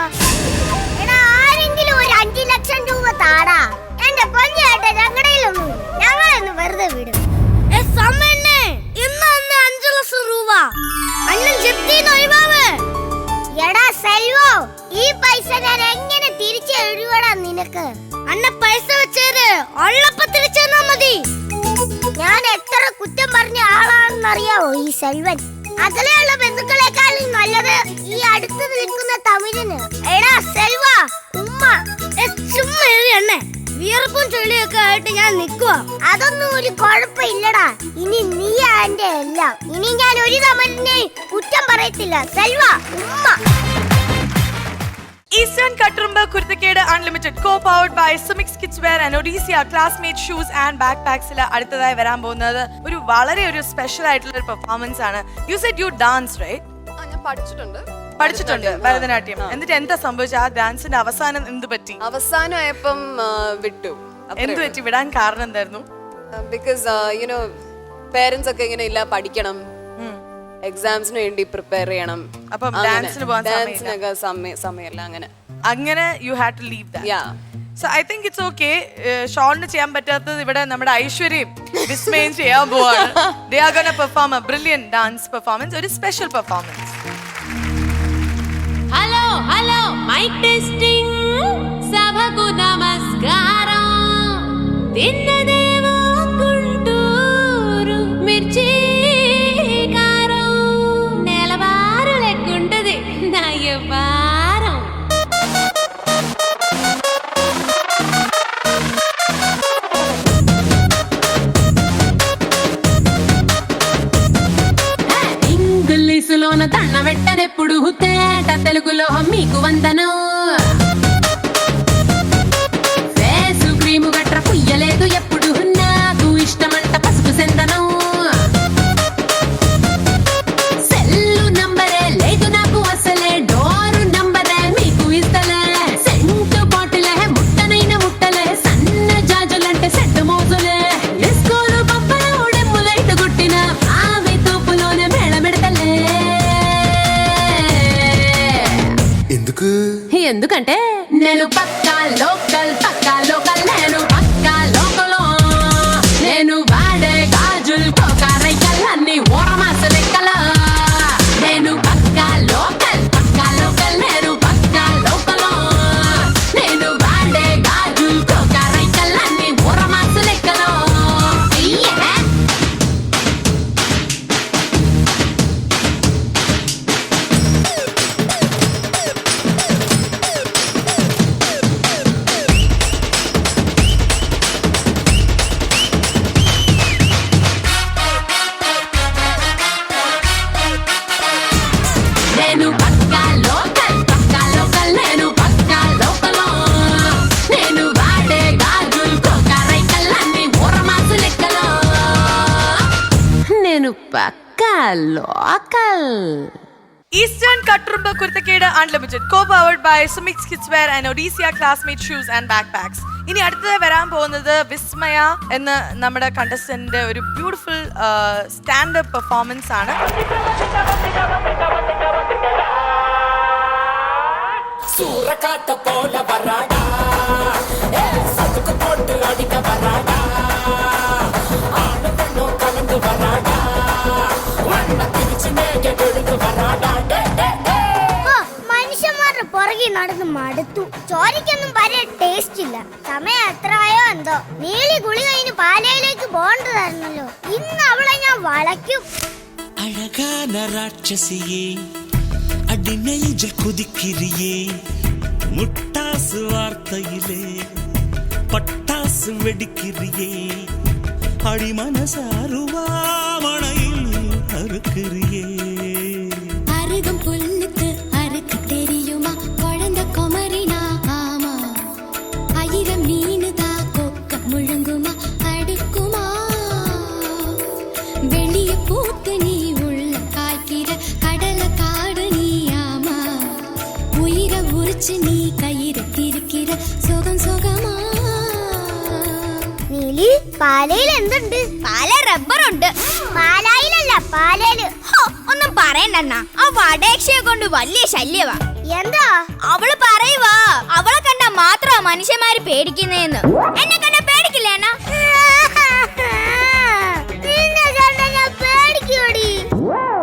എടാ, ആരെങ്കിലും ഒരു 5 ലക്ഷം രൂപ താടാ. എന്റെ പൊന്നു ചേട്ടാ, ഞങ്ങളുടെയിലൊന്നും ഞങ്ങളൊന്ന് വെറുതെ വിടും. ഇന്ന് 5 ലക്ഷം രൂപ അണ്ണൻ ജപ്തിന്ന് ഒഴിവാവ്. എടാ സെൽവോ, ഈ പൈസ ഞാൻ എങ്ങനെ തിരിച്ചു എഴുതിയോടാ നിനക്ക്? അണ്ണ പൈസ വെച്ചേര്, ഉള്ളപ്പ തിരിച്ചു തന്നാ മതി. ഞാൻ എത്ര കുറ്റം പറഞ്ഞ ആളാണെന്നറിയാവോ ഈ സെൽവൻ? അതിലെയുള്ള ബന്ധുക്കളെക്കാളും നല്ലത് ഈ അടുത്ത് നിൽക്കുന്ന തമിഴിന്. എടാ സെൽവ, ഉമ്മ ചുമ്മാ എണ്ണേ, വിയർപ്പും ചുള്ളിയൊക്കെ ആയിട്ട് ഞാൻ നിക്കുവാ. അതൊന്നും ഒരു കുഴപ്പമില്ലടാ. ഇനി നീ എന്റെ എല്ലാം. ഇനി ഞാൻ ഒരു തമിഴിനെ കുറ്റം പറയത്തില്ല. സെൽവ, ഉമ്മ. Eastern Katturumbu Kuruthakkedu unlimited co powered by Sumix kidswear and Odyssia Classmate shoes and ബാക്ക് പാക്സിൽ അടുത്തതായി വരാൻ പോകുന്നത് ഒരു സ്പെഷ്യൽ ആയിട്ടുള്ള ഒരു പെർഫോമൻസ് ആണ്. You said you dance right? ഞാൻ പഠിച്ചിട്ടുണ്ട് ഭരതനാട്യം. എന്നിട്ട് എന്താ സംഭവിച്ചത്? ആ ഡാൻസിന്റെ അവസാനം എന്ത് പറ്റി? അവസാനമായപ്പം വിട്ടു. എന്ത് പറ്റി? വിടാൻ കാരണം എന്തായിരുന്നു? ബിക്കോസ് യുനോ പേരൻസ് ഒക്കെ ഇങ്ങനെ ഇല്ല, പഠിക്കണം, എക്സാംസിന് വേണ്ടി പ്രിപ്പയർ ചെയ്യണം. അപ്പം ഡാൻസിനൊക്കെ സമയമില്ല. അങ്ങനെ you had to leave that. So I think it's okay. ഷോണിന് ചെയ്യാൻ പറ്റാത്തത് ഇവിടെ നമ്മുടെ ഐശ്വര്യയും വിസ്മയും ചെയ്യാൻ പോവാണ്. They are gonna perform a brilliant dance performance, ഒരു special performance. Hello hello mic testing సభకు నమస్కారం తిన్నదేవో గుంటూరు మిర్చి కారం నెలవారు లెక్కుంటది నా వ్యవహారం. ఇంగ్లీషులోన దండ పెట్టనెప్పుడు తేట తెలుగులో మీకు వందనం. ఫేసు క్రీము గట్ర పుయ్యలేదు ఎప్పుడు, నాకు ఇష్టమంట పసుపు సెందనం. సెల్లు నంబరే లేదు నాకు అసలే, డోరు నంబరే మీకు ఇస్తలే. సెంటు బాటిలే ముట్టనైన ముట్టలే, సన్న జాజులంటే సెట్టు మోజులే. డిస్కోలు పప్పల ఉడెమ్ములైటు గుట్టిన ఆమె తోపులోనే మేళమెడతలే. ఎందుకంటే నేను పక్కా లోకల్ నేను పక్కా లోకలో. నేను వాడే గాజులు కోకారైకల్ అన్ని ఓరమాస లెక్కల. నేను పక్కా లోకల్ నేను పక్కా లోకలో. నేను వాడే గాజులు కోకారైకల్ అన్ని ఓరమాస లెక్కలో. నేను పక్కా లోకల్ నేను పక్కా లోకలో. నేను వాడే గాజులు కోకారైకల్ అన్ని ఓరమాసు లెక్కలో. నేను పక్కా local. Eastern Katturumbu Kuruthakkedu unlimited co powered by Sumix kidswear and Odyssia Classmate shoes and backpacks. ഇനി അടുത്തത് വരാൻ പോകുന്നത് വിസ്മയ എന്ന നമ്മുടെ കണ്ടസ്റ്റന്റിന്റെ ഒരു ബ്യൂട്ടിഫുൾ സ്റ്റാൻഡപ്പ് പെർഫോമൻസ് ആണ്. சூரக்காட்ட போல வராடா, சதுக்கு போட்டு அடிக்க வராடா, ஆணு பெண்ணும் கலந்து வராடா, வண்ண பிரிச்சு மேக விழுந்து வராடா. മനുഷ്യന്മാരുടെ പുറകെ നടന്ന് മടുത്തു. ചോരയ്ക്കൊന്നും വരെ ടേസ്റ്റ് ഇല്ല. സമയം എത്രയോ എന്തോ. നീളി കുളി കഴിഞ്ഞ് പാലയിലേക്ക് പോകേണ്ടതായിരുന്നല്ലോ. ഇന്ന് അവളെ ഞാൻ വളയ്ക്കും. அழகான ராட்சசியே, அடி நெஞ்சில் குதிக்கிறியே, முட்டாசு வார்த்தையிலே பட்டாசு வெடிக்கிறியே, அடி மனசாருவாமணையில் அறுக்கிறியே அருகும் புல்லுக்கு அறுக்க தெரியுமா குழந்தை குமரினா ஆமா ஆயிரம் மீனுதா கொக்க முழுங்குமா அடுக்குமா வெளிய பூத்து நீ உள்ள காய்க்கிற கடல காடு நீ ஆமா உயிரை உரிச்சு நீ கயிறு திரிக்கிற சுகம் சுகமா നീലി പാലയിൽ എന്തുണ്ട്? പാല റബ്ബർ ഉണ്ട്. പാലായിലല്ല, പാലയില്. ഒന്നും പറയണ്ട. ആ വടേക്ഷയെ കൊണ്ട് വലിയ ശല്യവാ. എന്താ? അവള് പറയുവാ അവളെ കണ്ട മാത്രമാ മനുഷ്യന്മാര് പേടിക്കുന്നേന്ന്. എന്നെ കണ്ട പേടിക്കില്ല അണ്ണാ?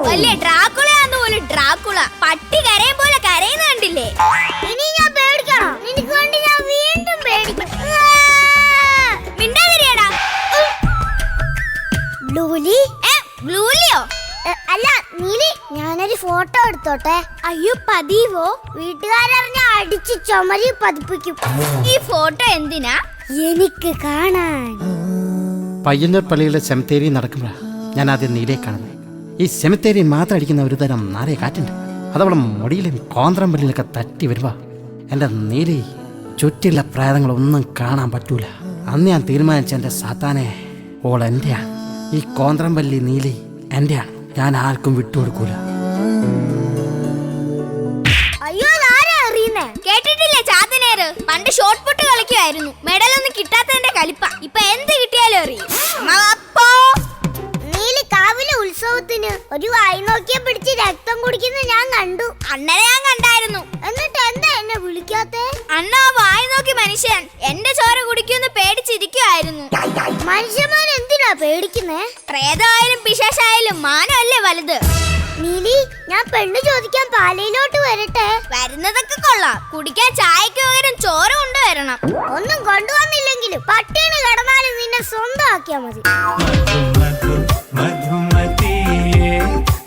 വലിയ ഡ്രാക്കുളയാന്ന് പോലും ഡ്രാക്കുള. പട്ടി കരയും പോലെ കരയുന്ന കണ്ടില്ലേ? ഇനി ഞാൻ പേടിക്കണോ? നിനക്ക് വേണ്ടി ഞാൻ വീണ്ടും പേടിക്കും. അല്ല നീലി, ഞാനൊരു ഫോട്ടോ എടുത്തോട്ടെ? അയ്യോ പതിവോ? വീട്ടുകാരറിഞ്ഞ അടിച്ച് ചുമരി പതിപ്പിക്കും. ഈ ഫോട്ടോ എന്തിനാ? എനിക്ക് കാണാൻ. പയ്യന്നൂർ പള്ളിയിലെ സെമിത്തേരി നടക്കുമ്പോഴാണ് ഞാൻ ആദ്യം നീലയെ കാണുന്നത്. ഈ സെമിത്തേരി മാത്രം അടിക്കുന്ന ഒരു തരം നാരേ കാറ്റുണ്ട്. അതവളെ മുടിയിലും കോന്ത്രമ്പല്ലിലൊക്കെ തട്ടി വരുമ്പോ എൻ്റെ നീലി ചുറ്റിയുള്ള പ്രേതങ്ങളൊന്നും കാണാൻ പറ്റൂല. അന്ന് ഞാൻ തീരുമാനിച്ച എൻ്റെ സാത്താനെ ഓൾ എൻ്റെയാണ്. ഈ കോന്ത്രമ്പല്ലി നീലി എൻ്റെയാണ്. ഞാൻ ആർക്കും വിട്ടുകൊടുക്കൂല. അയ്യോ അറിയുന്നേ കേട്ടിട്ടില്ലേ? ചാത്തനേര് പണ്ട് ഷോട്ട് പുട്ട് കളിക്കുമായിരുന്നു. മെഡലൊന്നും കിട്ടാത്തതിന്റെ കലിപ്പ. ഇപ്പൊ എന്ത് കിട്ടിയാലും അറിയും. നീലി കാവിലെ ഉത്സവത്തിന് ഒരു വായി നോക്കിയെ പിടിച്ച് രക്തം കുടിക്കുന്ന ഞാൻ കണ്ടു. അണ്ണനെ ഞാൻ കണ്ടായിരുന്നു. എന്നിട്ട് എന്താ എന്നെ വിളിക്കാത്തെ? അണ്ണ വായി നോക്കി മനുഷ്യൻ എന്റെ ചോര കുടിക്കുമെന്ന് പേടിച്ചിരിക്കുവായിരുന്നു. മനുഷ്യന്മാർ എന്തിനാ പേടിക്കുന്നേ? പ്രേതമായാലും പിശാശായാലും മാനമല്ലേ വലുത്. നീലി, ഞാൻ പെണ്ണ് ചോദിക്കാൻ പാലയിലോട്ട് വരട്ടെ? വരുന്നതൊക്കെ കൊള്ളാം. കുടിക്കാൻ ചായക്ക് പകരം ചോര കൊണ്ടുവരണം. ഒന്നും കൊണ്ടുവന്നില്ലെങ്കിലും പട്ടിണി കിടന്നാലും നിന്നെ സ്വന്തമാക്കിയാ മതി. മധുമതിയെ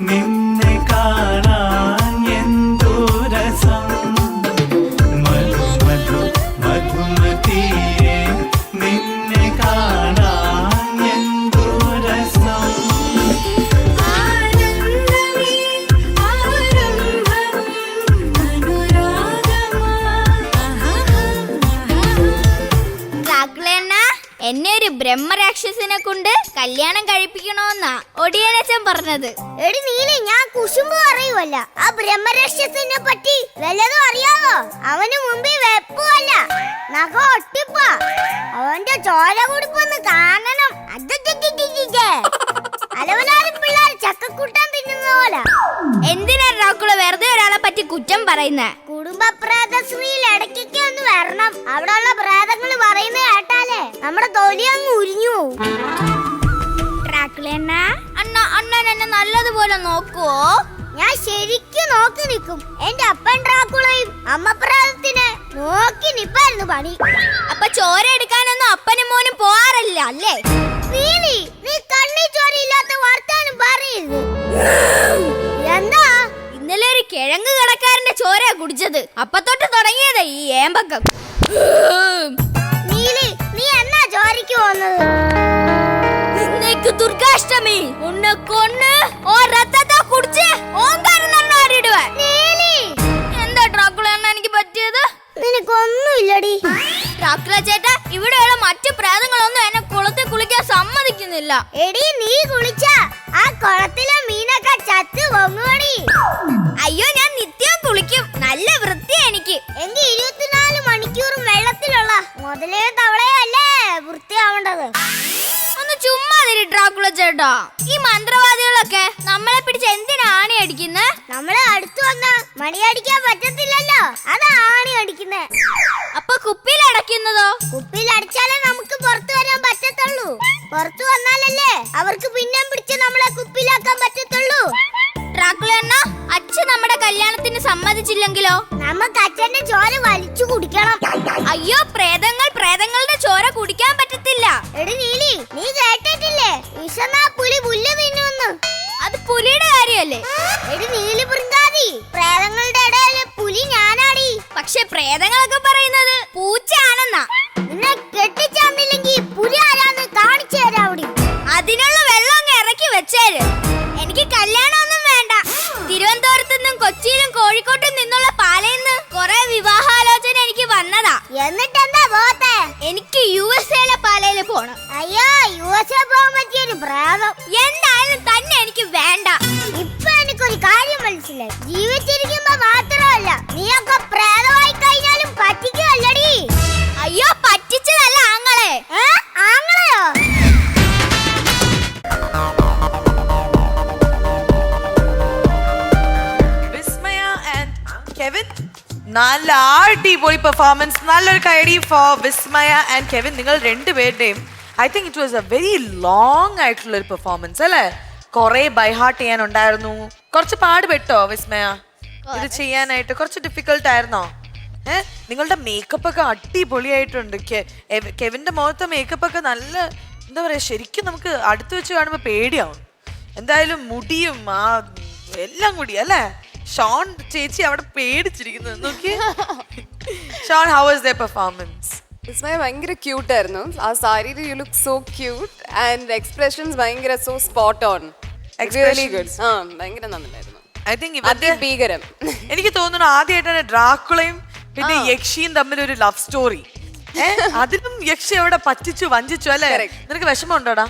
നിന്നെ കാണാൻ എന്തോ രസം. മധുമതിയെ നിന്നെ കാണാൻ എന്തോ രസം. എന്നെ ഒരു ബ്രഹ്മരാക്ഷസിനെ കൊണ്ട് കല്യാണം കഴിപ്പിക്കണോന്നാ ഒടിയനച്ചൻ പറഞ്ഞത്. എടി നീലി, ഞാൻ കുശുമ്പ് പറയുവല്ല. ആ ബ്രഹ്മരാക്ഷസിനെ പറ്റി വല്ലതും അറിയാമോ? അവന് മുമ്പിൽ വെപ്പുമല്ല, നഖം ഒട്ടിപ്പാ. അവന്റെ ചോര കുടിപ്പൊന്ന് കാണണം. അലവലാരും പിള്ളേർ ചക്കക്കൂട്ടാൻ തിന്നുന്ന പോലെ. എന്തിനാ ഡ്രാക്കുള വെറുതെ ഒരാളെ പറ്റി കുറ്റം പറയുന്നേ? കുടുംബ പ്രേതശ്രീയിൽ ഇടയ്ക്കൊക്കെ ഒന്ന് വരണം. അവിടെ ഉള്ള പ്രേതങ്ങൾ പറയുന്നത് കേട്ടാലേ നമ്മുടെ തൊലി അങ്ങ് ഉരിഞ്ഞു പോവും. അണ്ണൻ എന്നെ നല്ലതുപോലെ നോക്കുവോ? ഞാൻ ശരിക്കും നോക്കി നിൽക്കും. എന്റെ അപ്പൻ ഡ്രാക്കുളയും അമ്മ പ്രേതത്തിനെ നോക്കി നിപ്പായിരുന്നു പണി. അപ്പൊ ചോര എടുക്കാനൊന്നും അപ്പനും മോനും പോവാറില്ല അല്ലേ? നീലി, നീ കണ്ണി ചോരയില്ലാത്ത വർത്താനം പറയരുത്. എന്താ? ഇന്നലെ ഒരു കിഴങ്ങ് കടക്കാരന്റെ ചോര കുടിച്ചത്. അപ്പൊ തൊട്ട് തുടങ്ങിയതാ ഈ ഏമ്പക്കം. നീലി, നീ എന്നാ ചോരയ്ക്ക് പോകുന്നത്? ഇന്നേക്ക് ദുർഗാഷ്ടമി. ഉന്നെ കൊന്ന് ഓ രക്തത്തെ കുടിച്ച് ഓങ്കാരം നന്നാരിടുവാൻ. നീലി, എന്താ ഡ്രാക്കുള അണ്ണ എനിക്ക് പറ്റിയത്? നിനക്കൊന്നുമില്ലടി. ഡ്രാക്കുള ചേട്ടാ, ഇവിടെയുള്ള മറ്റു പ്രേതങ്ങളൊന്നും എന്നെ കുളത്തിൽ കുളിക്കാൻ സമ്മതിക്കുന്നില്ല. എടി, നീ കുളിച്ച ആ കുളത്തിലെ മീനൊക്കെ ചത്ത് പൊങ്ങുവടി. അയ്യോ, ഞാൻ നിത്യം കുളിക്കും. നല്ല വൃത്തിയാ എനിക്ക്. എങ്കിൽ 24 മണിക്കൂറും വെള്ളത്തിലുള്ള മുതലേ തവളയല്ലേ വൃത്തിയാവേണ്ടത്. ഒന്ന് ചുമ്മാ ഡ്രാക്കുള ചേട്ടാ. ഈ മന്ത്രവാദികളൊക്കെ നമ്മളെ പിടിച്ച് എന്തിനാ ആണി അടിക്കുന്നത്? നമ്മളെ അടുത്ത് വന്നാ മണി അടിക്കാൻ പറ്റത്തില്ലല്ലോ, അതാ ആണി അടിക്കുന്നേ. അപ്പൊ കുപ്പിയിൽ അടയ്ക്കുന്നതോ? കുപ്പിയിൽ അടിച്ചാലേ നമുക്ക് പുറത്തു വരാൻ പറ്റത്തുള്ളൂ. പുറത്തു വന്നാലല്ലേ അവർക്ക് പിന്നെ പിടിച്ച് നമ്മളെ കുപ്പിയിലാക്കാൻ പറ്റത്തുള്ളൂ. ഡ്രാക്കുള അണ്ണ, അച്ഛൻ നമ്മുടെ കല്യാണത്തിന് സമ്മതിച്ചില്ലെങ്കിലോ? നമുക്ക് അച്ഛന്റെ ചോര വലിച്ചു കുടിക്കണം. അയ്യോ, പ്രേതങ്ങളുടെ ചോര കുടിക്കാൻ പറ്റത്തില്ല. എടി നീലി, നീ കേട്ടിട്ടില്ലേ വിഷന്നാ പുലി പുല്ല് തിന്നുന്ന്? അത് പുലിയുടെ കാര്യല്ലേ? എടി നീലി വൃന്ദാതി, പ്രേതങ്ങളുടെ ഇടയില് പുലി ഞാനാടി. പക്ഷെ പ്രേതങ്ങളൊക്കെ പറയുന്നത് പൂച്ചയാണെന്നാ. നിന്നെ കെട്ടിച്ചേർന്നില്ലെങ്കിൽ പുലി ആരാന്ന് കാണിച്ചു തരാം. അടിപൊളി പെർഫോമൻസ്. നല്ലൊരു കൈഡി ഫോർ വിസ്മയ ആൻഡ് കെവിൻ. നിങ്ങൾ രണ്ടുപേരുടെയും I think it was A very long ആയിട്ടുള്ള ഒരു പെർഫോമൻസ് അല്ലേ? കുറെ ബൈ ഹാർട്ട് ചെയ്യാനുണ്ടായിരുന്നു. കുറച്ച് പാടുപെട്ടോ വിസ്മയ ഇത് ചെയ്യാനായിട്ട്? കുറച്ച് ഡിഫിക്കൽട്ട് ആയിരുന്നോ? നിങ്ങളുടെ മേക്കപ്പ് ഒക്കെ അടിപൊളിയായിട്ടുണ്ട്. കെവിന്റെ മുഖത്തെ മേക്കപ്പ് ഒക്കെ നല്ല എന്താ പറയാ, ശരിക്കും നമുക്ക് അടുത്ത് വെച്ച് കാണുമ്പോൾ പേടിയാവും. എന്തായാലും മുടിയും ആ എല്ലാം കൂടി അല്ലേ? ഷോൺ ചേച്ചി അവിടെ പേടിച്ചിരിക്കുന്നത് നോക്കി. Shaun, how was the performance? Vismaya ഭയങ്കര ക്യൂട്ടായിരുന്നു. ആ സാരിയിൽ you look so cute and expressions ഭയങ്കര so spot on. Really good. ആ ഭയങ്കര നന്നായിരുന്നു. ഐ തിങ്ക് ഭീകരം. എനിക്ക് തോന്നുന്നു ആദ്യമായിട്ടാണ് ഡ്രാക്കുളയും പിന്നെ യക്ഷിയും തമ്മിൽ ഒരു ലവ് സ്റ്റോറി. അതിലും യക്ഷി അവിടെ പറ്റിച്ചു വഞ്ചിച്ചു അല്ലേ? നിനക്ക് വിഷമം ഉണ്ടോടാ?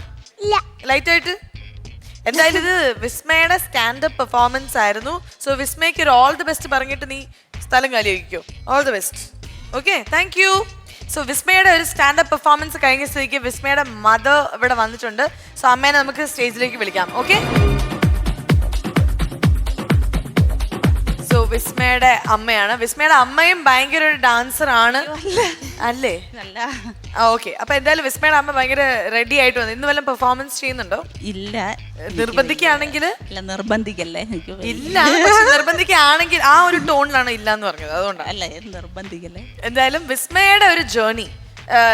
ലൈറ്റ് ആയിട്ട്. എന്തായാലും ഇത് വിസ്മയുടെ സ്റ്റാൻഡപ്പ് പെർഫോമൻസ് ആയിരുന്നു. സോ വിസ്മയ്ക്ക് ഒരു ഓൾ ദി ബെസ്റ്റ് പറഞ്ഞിട്ട് നീ സ്ഥലം കാലിയായിരിക്കും. All the best. Okay, thank you. So വിസ്മയുടെ ഒരു സ്റ്റാൻഡപ്പ് പെർഫോമൻസ് കഴിഞ്ഞ സ്ഥിതിക്ക് വിസ്മയുടെ മദർ ഇവിടെ വന്നിട്ടുണ്ട്. സോ അമ്മേനെ നമുക്ക് സ്റ്റേജിലേക്ക് വിളിക്കാം. ഓക്കെ, സോ വിസ്മയുടെ അമ്മയാണ്. വിസ്മയുടെ അമ്മയും ഭയങ്കര ഒരു ഡാൻസർ ആണ് അല്ലേ? ഓക്കെ, അപ്പൊ എന്തായാലും വിസ്മയുടെ അമ്മ ഭയങ്കര റെഡി ആയിട്ട് വന്നു. ഇന്ന് വല്ല പെർഫോമൻസ് ചെയ്യുന്നുണ്ടോ? ഇല്ല. നിർബന്ധിക്കുകയാണെങ്കിൽ നിർബന്ധിക്കല്ലേ? ഇല്ല, നിർബന്ധിക്കുകയാണെങ്കിൽ ആ ഒരു ടോണിലാണ് ഇല്ല എന്ന് പറഞ്ഞത്, അതുകൊണ്ടാണ്. അല്ല, നിർബന്ധിക്കല്ലേ? എന്തായാലും വിസ്മയുടെ ഒരു ജേർണി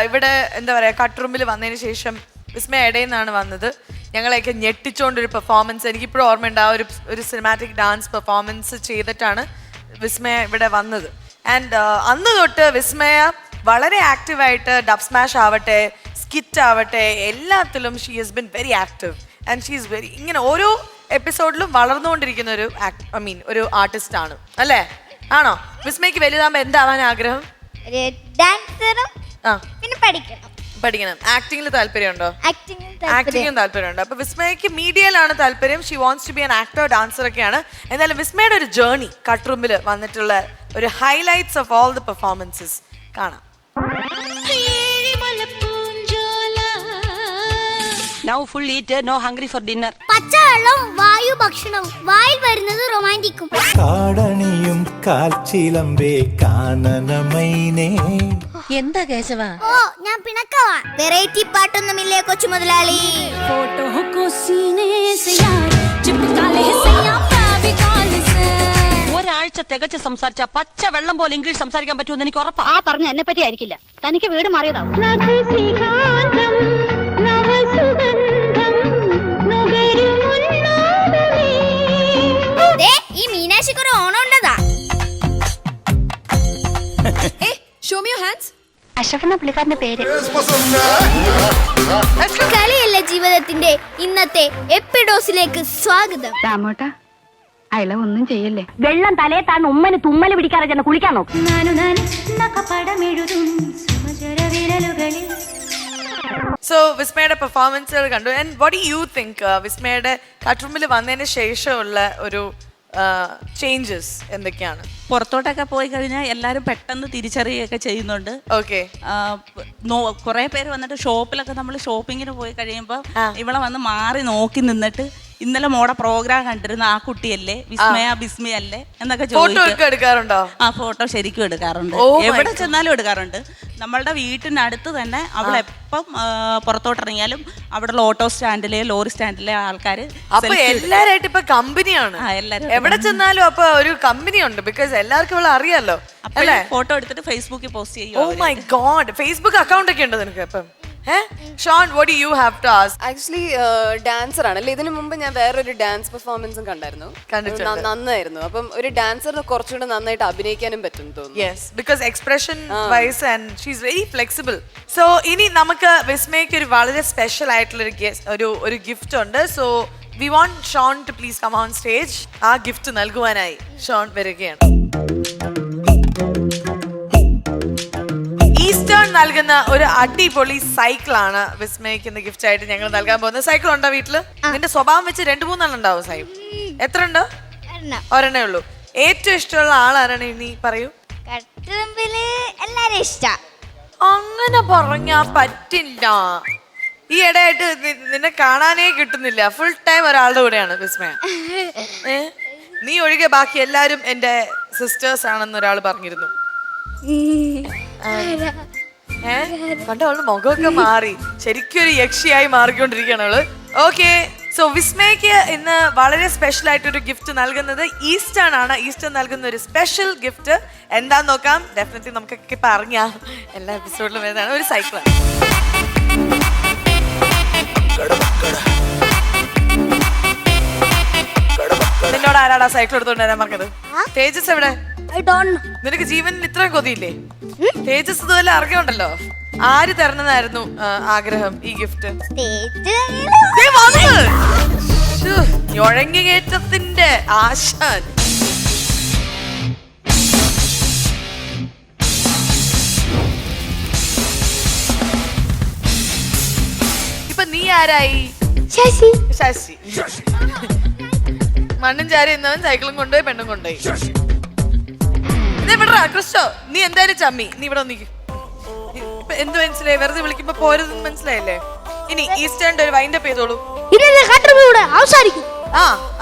ഇവിടെ എന്താ പറയാ, കട്ട് റൂമിൽ വന്നതിന് ശേഷം വിസ്മയ ഇടയിൽ നിന്നാണ് വന്നത്. ഞങ്ങളെയൊക്കെ ഞെട്ടിച്ചോണ്ടൊരു പെർഫോമൻസ് എനിക്കിപ്പോഴും ഓർമ്മയുണ്ട്. ആ ഒരു സിനിമാറ്റിക് ഡാൻസ് പെർഫോമൻസ് ചെയ്തിട്ടാണ് വിസ്മയ ഇവിടെ വന്നത്. ആൻഡ് അന്ന് തൊട്ട് വിസ്മയ വളരെ ആക്റ്റീവായിട്ട് ഡബ് സ്മാഷ് ആവട്ടെ, സ്കിറ്റ് ആവട്ടെ, എല്ലാത്തിലും she has been very active and she is very ഇങ്ങനെ ഓരോ എപ്പിസോഡിലും വളർന്നുകൊണ്ടിരിക്കുന്ന ഒരു ആർട്ടിസ്റ്റ് ആണ് അല്ലേ? ആണോ? വിസ്മയ്ക്ക് വലുതാകുമ്പോൾ എന്താവാൻ ആഗ്രഹം? ഡാൻസറും പിന്നെ പഠിക്കണം. ആക്ടിങ്ങിൽ താല്പര്യമുണ്ടോ? ആക്ടിങ്ങിന് താല്പര്യമുണ്ട്. അപ്പൊ വിസ്മയക്ക് മീഡിയയിലാണ് താല്പര്യം. She wants to be an actor, dancer ഒക്കെയാണ്. എന്തായാലും വിസ്മയുടെ ഒരു ജേർണി കട്ട് റൂമിൽ വന്നിട്ടുള്ള ഒരു highlights of all the performances കാണാം. Now full eat, no hungry for dinner. പച്ചവെള്ളവും വായു ഭക്ഷണവും വായിൽ വരുന്നത് റൊമാൻറ്റിക്കും. കാടണിയും കാൽച്ചിലമ്പേ കാനനമൈനേ. എന്താ കേശവ? ഓ, ഞാൻ പിണക്കവാ. വെറൈറ്റി പാട്ടൊന്നുമില്ലേ കൊച്ചു മുതലാളി? फोटो को सीने से यार चिपका ले सैया फेविकॉल से. ഒരാഴ്ച തികച്ച് സംസാരിച്ച പച്ച വെള്ളം പോലെ ഇംഗ്ലീഷ് സംസാരിക്കാൻ പറ്റുമെന്ന് എനിക്ക് ഉറപ്പാ. ആ പറഞ്ഞ എന്നെ പറ്റി ആയിരിക്കില്ല, തനിക്ക് വീട് മാറിയതാവും. ഈ മീനാക്ഷിക്കൊരു ഓണം ഉള്ളതാ. Show me your hands. Ashraf എന്ന പുള്ളിക്കാരന്റെ പേര്. കളിയല്ല ജീവിതത്തിന്റെ ഇന്നത്തെ എപ്പിഡോസിലേക്ക് സ്വാഗതം. രാമോട്ടാ, അയല ഒന്നും ചെയ്യല്ലേ. വെള്ളം തലേ താന്ന് ഉമ്മന് തുമ്മല് പിടിക്കാതെ ചെന്ന് കുളിക്കാൻ നോക്കും. സോ വിസ്മയുടെ പെർഫോമൻസുകൾ കണ്ടു. And what do you think വിസ്മയുടെ കട്ട് റൂമിൽ വന്നതിന് ശേഷമുള്ള ഒരു ചേഞ്ചസ് എന്തൊക്കെയാണ്? പുറത്തോട്ടൊക്കെ പോയി കഴിഞ്ഞാൽ എല്ലാരും പെട്ടെന്ന് തിരിച്ചറിയുകയൊക്കെ ചെയ്യുന്നുണ്ട്. ഓക്കെ, കുറെ പേര് വന്നിട്ട് ഷോപ്പിലൊക്കെ നമ്മൾ ഷോപ്പിങ്ങിന് പോയി കഴിയുമ്പോൾ ഇവിടെ വന്ന് മാറി നോക്കി നിന്നിട്ട് ഇന്നലെ മോടെ പ്രോഗ്രാം കണ്ടിരുന്ന ആ കുട്ടിയല്ലേ ബിസ്മി അല്ലേ എന്നൊക്കെ എടുക്കാറുണ്ടോ? ആ, ഫോട്ടോ ശരിക്കും എടുക്കാറുണ്ട്. എവിടെ ചെന്നാലും എടുക്കാറുണ്ട്. നമ്മളുടെ വീട്ടിനടുത്ത് തന്നെ അവൾ എപ്പം പുറത്തോട്ടിറങ്ങിയാലും അവിടെയുള്ള ഓട്ടോ സ്റ്റാൻഡിലെ ലോറി സ്റ്റാൻഡിലെ ആൾക്കാര് എല്ലാരായിട്ട് ഇപ്പൊ കമ്പനിയാണ്. എവിടെ ചെന്നാലും അപ്പൊ ഒരു കമ്പനി ഉണ്ട്. ബിക്കോസ് എല്ലാവർക്കും ഇവിടെ അറിയാലോ അല്ലേ? ഫോട്ടോ എടുത്തിട്ട് ഫേസ്ബുക്കിൽ പോസ്റ്റ് ചെയ്യും. Oh my god, Facebook account ഒക്കെ ഉണ്ട് നിനക്ക് അപ്പം? Shawn, what do you have to ask? Actually dancer ആണല്ലേ. ഇതിനു മുമ്പ് ഞാൻ വേറൊരു ഡാൻസ് പെർഫോമൻസും കണ്ടായിരുന്നു. നന്നായിരുന്നു. അപ്പം ഒരു ഡാൻസറിന് കുറച്ചുകൂടെ നന്നായിട്ട് അഭിനയിക്കാനും പറ്റും തോന്നുന്നു. Yes, because expression wise and she is very flexible. So ഇനി നമുക്ക് വിസ്മയ്ക്ക് ഒരു വളരെ സ്പെഷ്യൽ ആയിട്ടുള്ള ഒരു ഗിഫ്റ്റ് ഉണ്ട്. So we want Shawn to please come on stage. ആ ഗിഫ്റ്റ് നൽകുവാനായി ഷോൺ വരികയാണ്. ഈസ്റ്റേൺ നൽകുന്ന ഒരു അടിപൊളി സൈക്കിളാണ് വിസ്മയിക്കുന്ന ഗിഫ്റ്റ് ആയിട്ട് ഞങ്ങൾ നൽകാൻ പോകുന്നത്. സൈക്കിൾ ഉണ്ടോ വീട്ടില്? നിന്റെ സ്വഭാവം വെച്ച് 2-3 ഉണ്ടാവും. സൈക്കിൾ എത്ര ഉണ്ട്? ഒരെണ്ണേ ഉള്ളൂ. ഏറ്റവും ഇഷ്ടമുള്ള ആളാരാണ് ഇനി പറയൂ? എല്ലാരും ഇഷ്ട. അങ്ങനെ പറഞ്ഞാ പറ്റില്ല. ഈ ഇടയായിട്ട് നിന്നെ കാണാനേ കിട്ടുന്നില്ല. ഫുൾ ടൈം ഒരാളുടെ കൂടെയാണ് വിസ്മയ. നീ ഒഴികെ ബാക്കി എല്ലാരും എന്റെ സിസ്റ്റേഴ്സ് ആണെന്ന് ഒരാൾ പറഞ്ഞിരുന്നു. കണ്ടോ അവളുടെ മുഖമൊക്കെ മാറി, ശരിക്കും ഒരു യക്ഷിയായി മാറിക്കൊണ്ടിരിക്കുകയാണ് അവള്. ഓക്കെ, സോ വിസ്മയ്ക്ക് ഇന്ന് വളരെ സ്പെഷ്യൽ ആയിട്ടൊരു ഗിഫ്റ്റ് നൽകുന്നത് ഈസ്റ്റേൺ ആണ്. ഈസ്റ്റേൺ നൽകുന്ന ഒരു സ്പെഷ്യൽ ഗിഫ്റ്റ് എന്താന്ന് നോക്കാം. ഡെഫിനറ്റ്ലി നമുക്കൊക്കെ ഇപ്പൊ അറിഞ്ഞാം, എല്ലാ എപ്പിസോഡിലും വരുന്നതാണ്. ഒരു സൈക്കിൾ. നിന്നോട് ആരാടാ സൈക്കിൾ എടുത്തോണ്ട് വരാൻ പറഞ്ഞത്? തേജസ് എവിടെ? നിനക്ക് ജീവനിൽ ഇത്രയും കൊതിയില്ലേ? തേജസ് ഇതുവല്ല അറിയുണ്ടല്ലോ. ആര് തരണമെന്നായിരുന്നു ആഗ്രഹം ഈ ഗിഫ്റ്റ്? ഞൊഴങ്ങുകയറ്റത്തിന്റെ ആശാൻ. ഇപ്പൊ നീ ആരായി? ശശി. ശശി മണ്ണും ചാരി എന്നവൻ സൈക്കിളും കൊണ്ടുപോയി പെണ്ണും കൊണ്ടുപോയി. ക്രിസ്റ്റോ, നീ എന്തായാലും ചമ്മി, നീ ഇവിടെ ഒന്നിക്ക്. എന്ത് മനസ്സിലായി? വെറുതെ വിളിക്കുമ്പോ പോരുതെന്ന് മനസ്സിലായില്ലേ? ഇനി ഈസ്റ്റേണിന്റെ ഒരു വൈൻഡ് അപ്പ് ചെയ്തോളൂ.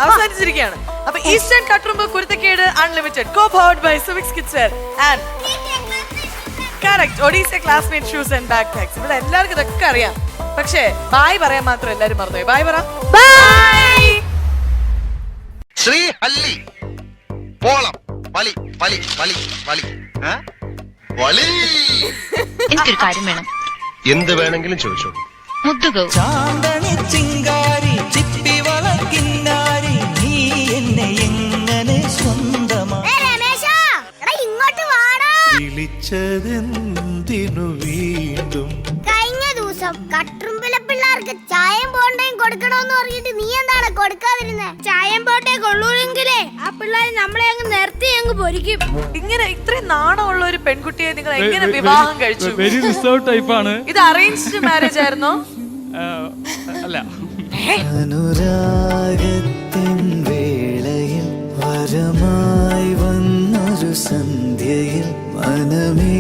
അവസാനിച്ചിരിക്കുകയാണ്. അപ്പൊ eastern Katturumbu Kuruthakkedu unlimited, co powered by Civix kidswear and correct Odyssia Classmate shoes and bag bags. ഇവിടെ എല്ലാവർക്കും ഇതൊക്കെ അറിയാം, പക്ഷേ ബായ് പറയാൻ മാത്രം എല്ലാരും മറന്നുപോയി. ബായ് പറ. ശ്രീഹല്ലി പോളം വലി വലി വലി വലി വലി. എനിക്കൊരു കാര്യം വേണം. എന്ത് വേണമെങ്കിലും ചോദിച്ചോ. മുദ്ദുകോ ചാന്തണി ചിങ്കാരി ചിപ്പി വളക്കിന്നാരി നീ എന്നെ എങ്ങനെ സ്വന്തമാ ഇങ്ങോട്ട് വാടാ. വിളിച്ചതെന്തിനു വീണ്ടും? കഴിഞ്ഞ ദിവസം കട്ടുറുമ്പിലെ പിള്ളേർക്ക് ചായം പോണ്ടയും കൊടുക്കണോന്ന് പറഞ്ഞിട്ട് നീ എന്താണ് കൊടുക്കാതിരുന്നേ? ചായം പോണ്ടേ കൊള്ളൂരെങ്കിലേ ആ പിള്ളേർ നമ്മളെ അങ്ങ് നിർത്തി അങ്ങ് പൊരിക്കും. ഇങ്ങനെ ഇത്രയും നാണമുള്ള ഒരു പെൺകുട്ടിയെ നിങ്ങൾ എങ്ങനെ വിവാഹം കഴിച്ചു? വെരി റിസർവ് ടൈപ്പ് ആണ്. ഇത് അറേഞ്ച്ഡ് മാരേജ് ആയിരുന്നോ? അല്ല. അനുരാഗത്തിൻ വേളയിൽ വരമായി വന്നൊരു സന്ധ്യയിൽ മനമേ